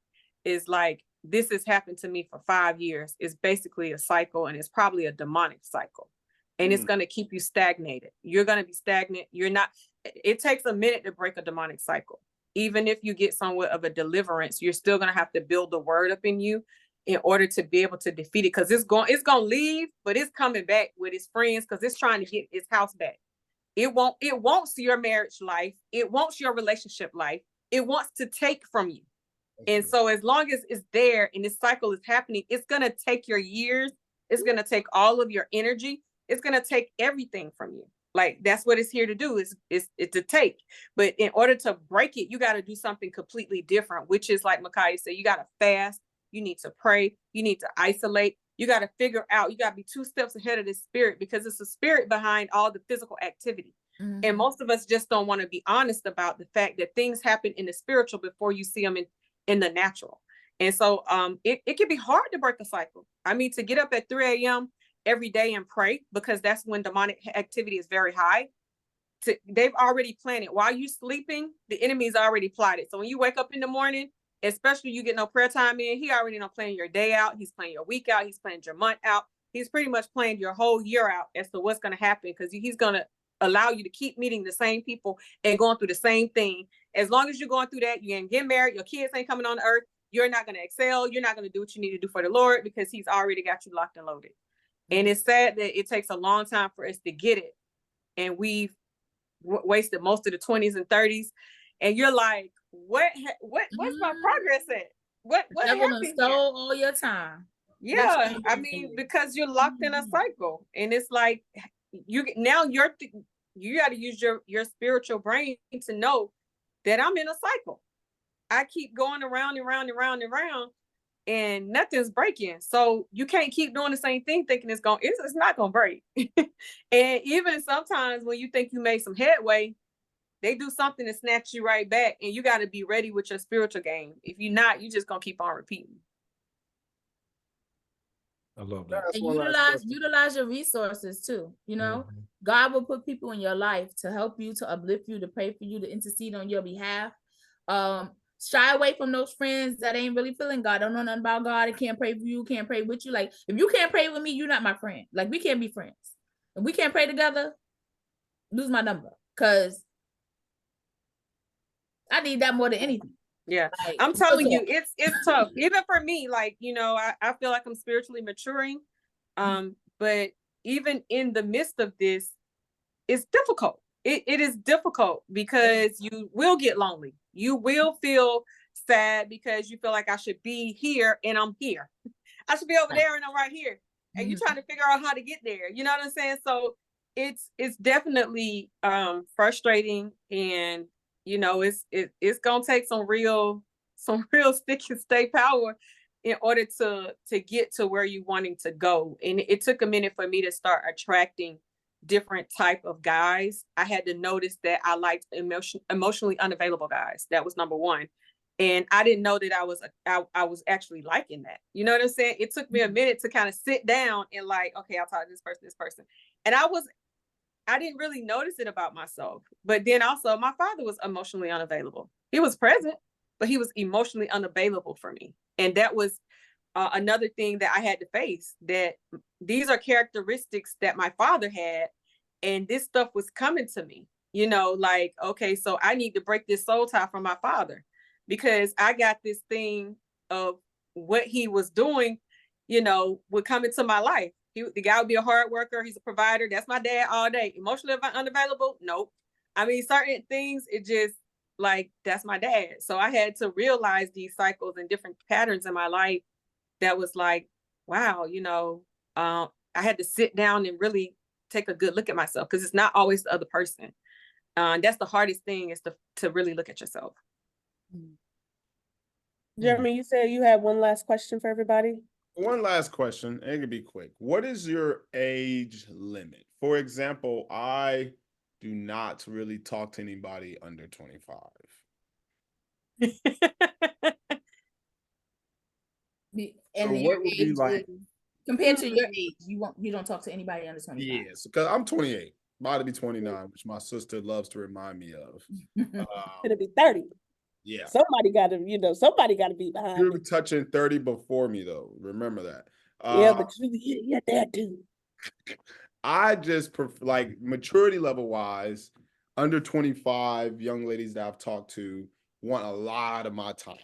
Is like, this has happened to me for 5 years. It's basically a cycle, and it's probably a demonic cycle. And it's going to keep you stagnated. You're going to be stagnant. It takes a minute to break a demonic cycle. Even if you get somewhat of a deliverance, you're still going to have to build the word up in you in order to be able to defeat it. Because it's going to leave, but it's coming back with its friends, because it's trying to get its house back. It wants your marriage life. It wants your relationship life. It wants to take from you. And so as long as it's there and this cycle is happening, it's going to take your years. It's going to take all of your energy. It's going to take everything from you. Like, that's what it's here to do, is to take. But in order to break it, you got to do something completely different, which is, like Micaiah said, you got to fast. You need to pray. You need to isolate. You got to figure out, you got to be 2 steps ahead of this spirit, because it's a spirit behind all the physical activity. And most of us just don't want to be honest about the fact that things happen in the spiritual before you see them in the natural. And so it can be hard to break a cycle. I mean, to get up at 3 a.m. every day and pray, because that's when demonic activity is very high. They've already planned it. While you're sleeping, the enemy's already plotted. So when you wake up in the morning, especially you get no prayer time in, he already know planning your day out. He's planning your week out. He's planning your month out. He's pretty much planned your whole year out as to what's going to happen, because he's going to allow you to keep meeting the same people and going through the same thing. As long as you're going through that, you ain't getting married, your kids ain't coming on the earth, you're not going to excel, you're not going to do what you need to do for the Lord, because he's already got you locked and loaded. And it's sad that it takes a long time for us to get it. And we've wasted most of the 20s and 30s. And you're like, what's my progress at? What happened? Stole all your time. Yeah, I mean, because you're locked in a cycle, and it's like you got to use your spiritual brain to know that I'm in a cycle. I keep going around and round and round and round, and nothing's breaking. So you can't keep doing the same thing thinking it's not gonna break. And even sometimes when you think you made some headway, they do something to snatch you right back, and you got to be ready with your spiritual game. If you're not, you just gonna keep on repeating. I love that. That's And one last question. utilize your resources too. You know, God will put people in your life to help you, to uplift you, to pray for you, to intercede on your behalf. Shy away from those friends that ain't really feeling God, don't know nothing about God, and can't pray for you, can't pray with you. Like, if you can't pray with me, you're not my friend. Like, we can't be friends. If we can't pray together, lose my number, because I need that more than anything. Yeah, Like, I'm telling you, it's tough. Even for me, like, you know, I feel like I'm spiritually maturing. But even in the midst of this, it's difficult. It is difficult because you will get lonely. You will feel sad because you feel like I should be here and I'm here. I should be over there and I'm right here. And you're trying to figure out how to get there. You know what I'm saying? So it's definitely frustrating, and you know, it's gonna take some real stick and stay power in order to get to where you wanting to go. And it took a minute for me to start attracting different type of guys. I had to notice that I liked emotionally unavailable guys. That was number one. And I didn't know that I was actually liking that. You know what I'm saying? It took me a minute to kind of sit down and like, okay, I'll talk to this person. And I didn't really notice it about myself. But then also my father was emotionally unavailable. He was present, but he was emotionally unavailable for me. And that was another thing that I had to face, that these are characteristics that my father had, and this stuff was coming to me, you know, like, okay, so I need to break this soul tie from my father, because I got this thing of what he was doing, you know, would come into my life. The guy would be a hard worker. He's a provider. That's my dad all day. Emotionally unavailable? Nope. I mean, certain things, it just like, that's my dad. So I had to realize these cycles and different patterns in my life that was like, wow, you know, I had to sit down and really take a good look at myself, because it's not always the other person. That's the hardest thing, is to really look at yourself. Jeremy, you said you had one last question for everybody. One last question, and it can be quick. What is your age limit? For example, I do not really talk to anybody under 25. And So your what would be age like, compared to your age, you don't talk to anybody under 25. yes, because I'm 28, about to be 29, which my sister loves to remind me of. Gonna be 30. Yeah. Somebody gotta be behind You're me. touching 30 before me, though. Remember that. Yeah, but you're that dude. I just like maturity level wise, under 25 young ladies that I've talked to want a lot of my time.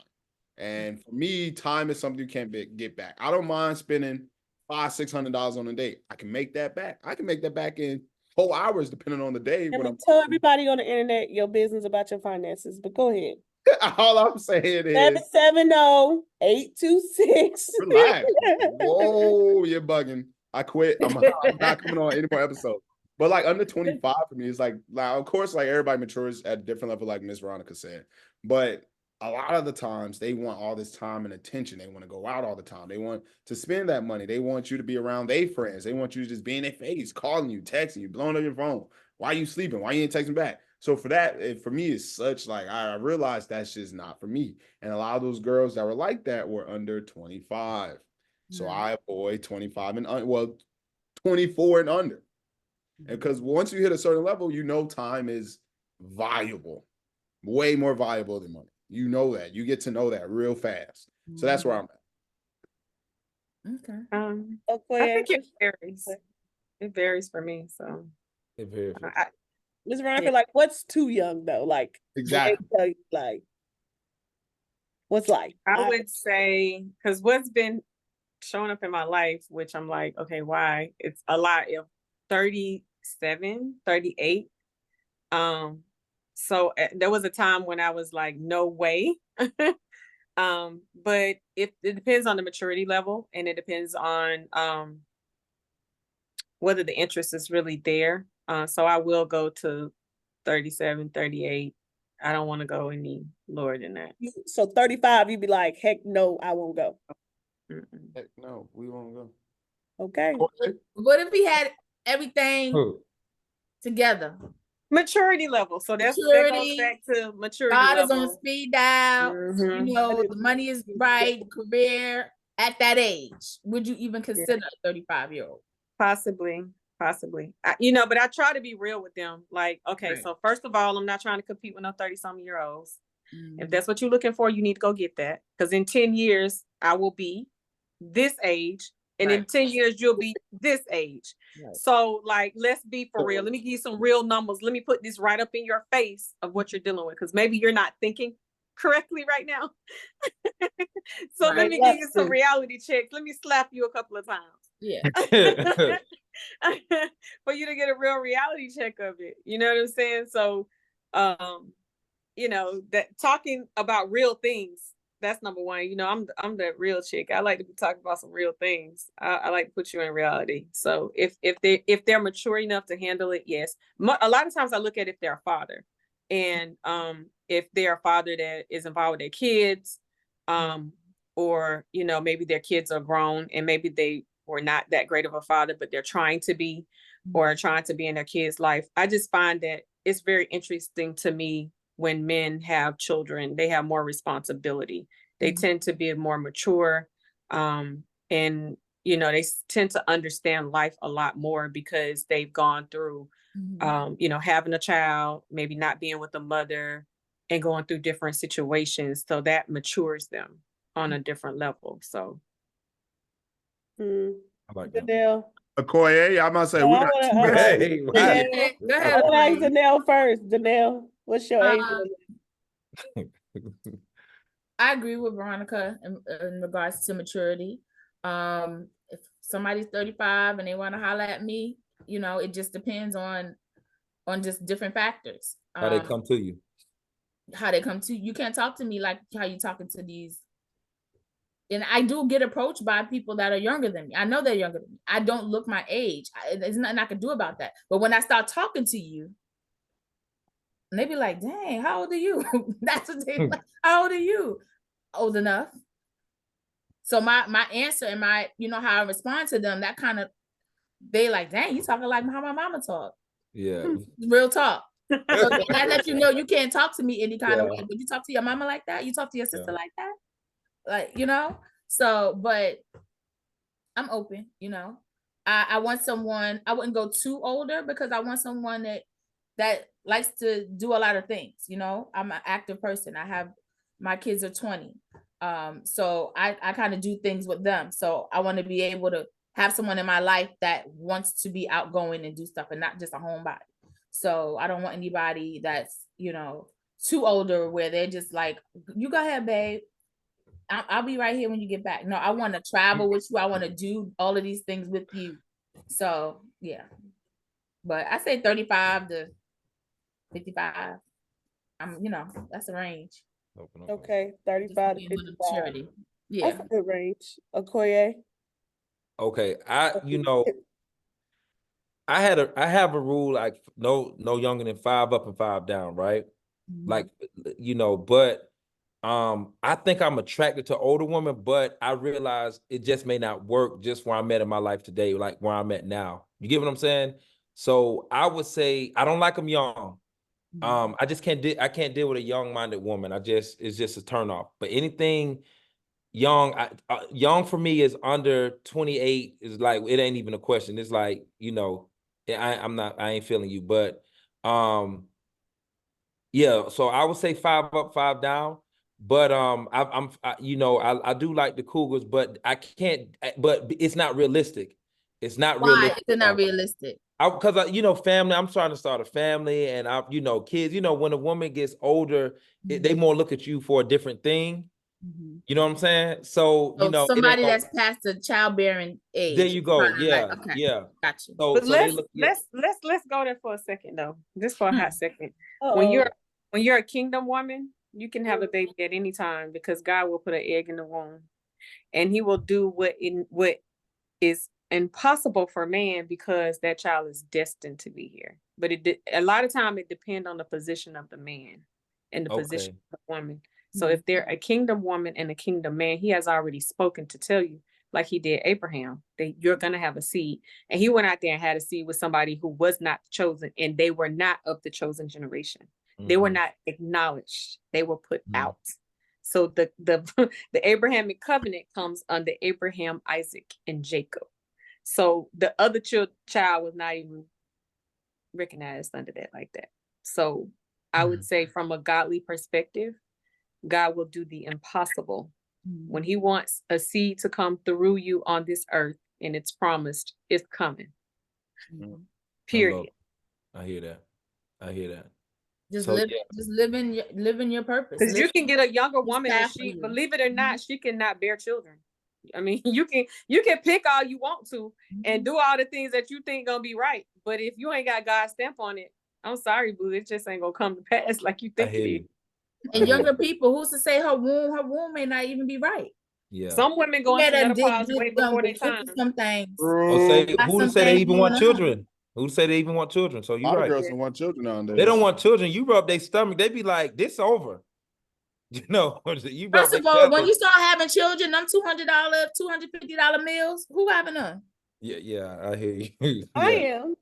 And for me, time is something you can't get back. I don't mind spending $500-$600 on a date. I can make that back. I can make that back in 4 hours, depending on the day. Tell everybody on the internet your business about your finances, but go ahead. All I'm saying is 770-826. relax. Whoa, you're bugging. I quit. I'm not coming on any more episodes. But like under 25 for me, it's like of course, like everybody matures at a different level, like Miss Veronica said. But a lot of the times they want all this time and attention. They want to go out all the time. They want to spend that money. They want you to be around their friends. They want you to just be in their face, calling you, texting you, blowing up your phone. Why are you sleeping? Why you ain't texting back? So for that, for me, it's such like, I realized that's just not for me. And a lot of those girls that were like that were under 25. So I avoid 25 and 24 and under. And because once you hit a certain level, you know time is valuable, way more valuable than money. You know that. You get to know that real fast. So that's where I'm at. Okay. I think it varies. It varies for me. So it varies. Ms. Veronica, like, what's too young though? Like, exactly. Like, what's like? I would say, because what's been showing up in my life, which I'm like, okay, why? It's a lot of 37, 38. So there was a time when I was like, no way. But it depends on the maturity level, and it depends on whether the interest is really there. So I will go to 37, 38. I don't want to go any lower than that. So 35, you'd be like, heck no, I won't go. Mm-mm. Heck no, we won't go. Okay. What if he had everything Who? together? Maturity level. So that goes Maturity, back to maturity God is on level. speed dial. Mhm. You know, the money is right, career at that age. Would you even consider a 35-year-old? Possibly. But I try to be real with them. Like, okay, Right. so first of all, I'm not trying to compete with no 30-some-year-olds. Mm-hmm. If that's what you're looking for, you need to go get that. Because in 10 years, I will be this age. And in Right. 10 years, you'll be this age. Right. So, like, let's be for real. Let me give you some real numbers. Let me put this right up in your face of what you're dealing with. Because maybe you're not thinking correctly right now. So Right. let me give you some reality checks. Let me slap you a couple of times. Yeah. For you to get a real reality check of it. You know what I'm saying? So, that talking about real things, that's number one. I'm that real chick. I like to be talking about some real things. I like to put you in reality. So if they're mature enough to handle it, yes. A lot of times I look at if they're a father, and if they're a father that is involved with their kids, or maybe their kids are grown and maybe they were not that great of a father, but they're trying to be, or trying to be in their kids' life. I just find that it's very interesting to me when men have children. They have more responsibility. They tend to be more mature, and they tend to understand life a lot more because they've gone through having a child, maybe not being with a mother, and going through different situations. So that matures them on a different level. So Mm. I like that. Danell. Okoye, I'm gonna say No, we I got wanna, two Hey, minutes. wow. Danell. Go I ahead. want to ask Okoye. Danell first. Danell, what's your age limit? I agree with Veronica in regards to maturity. If somebody's 35 and they want to holler at me, it just depends on just different factors. How they come to you. How they come to you. You can't talk to me like how you talking to these. And I do get approached by people that are younger than me. I know they're younger than me. I don't look my age. There's nothing I can do about that. But when I start talking to you, and they be like, dang, how old are you? That's what they like. How old are you? Old enough. So my answer and how I respond to them, that kind of, they like, dang, you talking like how my mama talk. Yeah. Real talk. So that lets you know you can't talk to me any kind of way. Would you talk to your mama like that? You talk to your sister like that? Like, so, but I'm open, I want someone, I wouldn't go too older because I want someone that likes to do a lot of things. I'm an active person. My kids are 20. So I kind of do things with them. So I want to be able to have someone in my life that wants to be outgoing and do stuff and not just a homebody. So I don't want anybody that's, too older where they're just like, you go ahead, babe. I'll be right here when you get back. No, I want to travel with you. I want to do all of these things with you. So yeah, but I say 35 to 55. That's a range. Okay, 35 to 55. Maturity. Yeah. That's a good range. Okoye. Okay. I have a rule like no younger than 5 up and 5 down, right? Like, but I think I'm attracted to older women, but I realize it just may not work just where I'm at in my life today, like where I'm at now. You get what I'm saying? So I would say I don't like them young. I just can't deal with a young-minded woman. it's just a turnoff. But anything young, young for me is under 28 is like, it ain't even a question. It's like, I ain't feeling you, but yeah, so I would say 5 up, 5 down. But I do like the Cougars, but I can't. But it's not realistic. It's not Why realistic. is it not realistic? Because family. I'm trying to start a family, and kids. When a woman gets older, they more look at you for a different thing. You know what I'm saying? So somebody that's past the childbearing age. There you go. Yeah, okay. yeah. Gotcha. So but they look. Yeah. let's go there for a second though, just for a hot second. Uh-oh. When you're a kingdom woman, you can have a baby at any time because God will put an egg in the womb, and He will do what is impossible for man because that child is destined to be here. But a lot of time it depends on the position of the man in the position Okay. of a woman. So if they're a kingdom woman and a kingdom man, he has already spoken to tell you, like he did Abraham, that you're going to have a seed. And he went out there and had a seed with somebody who was not chosen, and they were not of the chosen generation. They were Mhm. not acknowledged. They were put Mhm. out. So the the Abrahamic covenant comes under Abraham, Isaac, and Jacob. So the other child was not even recognized under that like that. So I would say from a godly perspective, God will do the impossible. When he wants a seed to come through you on this earth and it's promised, it's coming. I love Period. it. I hear that. I hear that. Just So, live, yeah. just living your purpose. Because you can get a younger His woman and path for she, you. believe it or not, she cannot bear children. I mean, you can pick all you want to and do all the things that you think gonna be right. But if you ain't got God's stamp on it, I'm sorry, boo, it just ain't gonna come to pass like you I think it hear is. you. And younger people, who's to say her womb may not even be right? Yeah. Some women She go may into done menopause way before their went through time. some things. Or say Got who to some say they things even want going on. children? Who to say they even want children? So A you're lot of right. girls don't want children nowadays. They don't want children. You rub their stomach, they be like, "This over." You know, you rub First their of all, when belly. you start having children, them $200, $250 meals, who having them? Yeah, I hear you. I Yeah. am.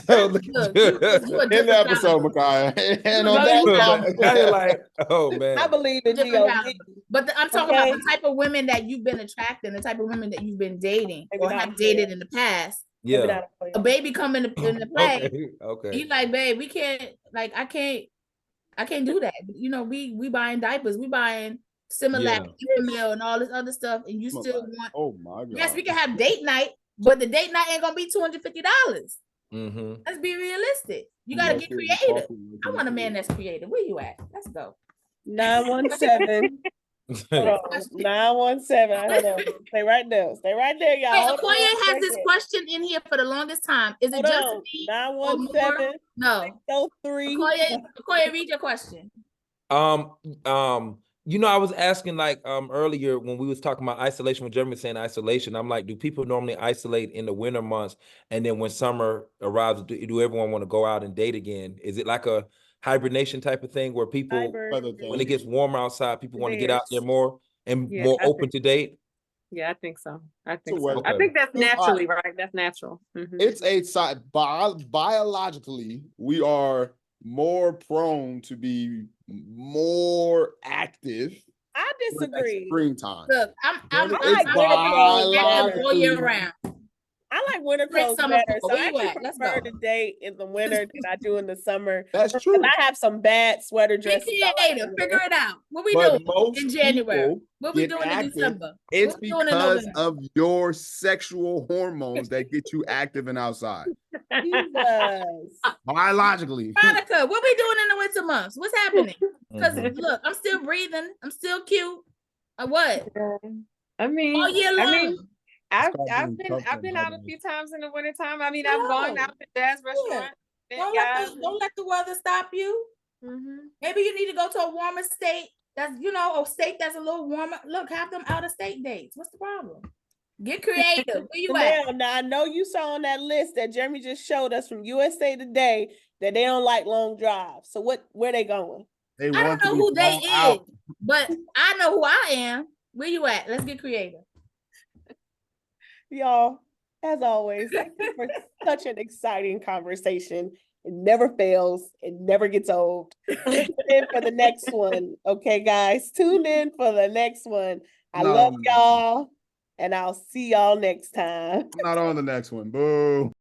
No, look at Look, you. you a In the different episode, caliber. Micaiah. And Look, on you that a Kinda note, like, oh I man. believe in different God. caliber. But I'm talking about Okay. the type of women that you've been attracting, the type of women that you've been dating Maybe or not have clear. dated in the past. Maybe Yeah. not clear. A baby come into play. Okay. Okay. You like, babe, we can't, like, I can't do that. You know, we buying diapers, we buying Similac, Infamil, and all this other stuff, and you still want. oh my God. Yes, we can have date night, but the date night ain't gonna be $250. Mm-hmm. Let's be realistic. You gotta get creative. I want a man that's creative. Where you at? Let's go. 917. Hold on. 917. Hold on. Stay right there. Stay right there, y'all. Wait, Hold on one Okoye has this second. question in here for the longest time. Is it Hold just on. me or more? 917. No. 603. Okoye, read your question. You know, I was asking like earlier when we was talking about isolation, when Jeremy was saying isolation, I'm like, do people normally isolate in the winter months, and then when summer arrives, do everyone want to go out and date again? Is it like a hibernation type of thing where people, when it gets warmer outside, people want to get out there more and Yeah, more I open think- to date? Yeah, I think so. I think So so. what- I think that's Okay. naturally right. That's natural. Mhm. It's a side biologically, we are more prone to be more active I disagree. springtime. Look, I'm like active biologically. all year round. I like winter Spring, clothes summer, better. fall. So Where I you actually at? Let's prefer go. to date in the winter than I do in the summer. That's Because true. I have some bad sweater Be dresses. I like creative. in the Figure winter. it out. What we But doing most in January? people What we get doing in active. December? It's What we doing in because November? of your sexual hormones that get you active and outside. Jesus. Biologically. Veronica, what we doing in the winter months? What's happening? Because Mhm. look, I'm still breathing. I'm still cute. What? I mean, All year long. I've being been tough I've and been out a hard. few times in the wintertime. I mean, I've gone out to jazz restaurant. Don't let the weather stop you. Mm-hmm. Maybe you need to go to a warmer state. That's a state that's a little warmer. Look, have them out of state dates. What's the problem? Get creative. Where you at? Now, I know you saw on that list that Jeremy just showed us from USA Today that they don't like long drives. So where they going? They I want don't to know be who they blown is, out. but I know who I am. Where you at? Let's get creative. Y'all, as always, thank you for such an exciting conversation. It never fails. It never gets old. Tune in for the next one. Okay, guys, tune in for the next one. I Not love on the next one. y'all, and I'll see y'all next time. I'm not on the next one. Boo.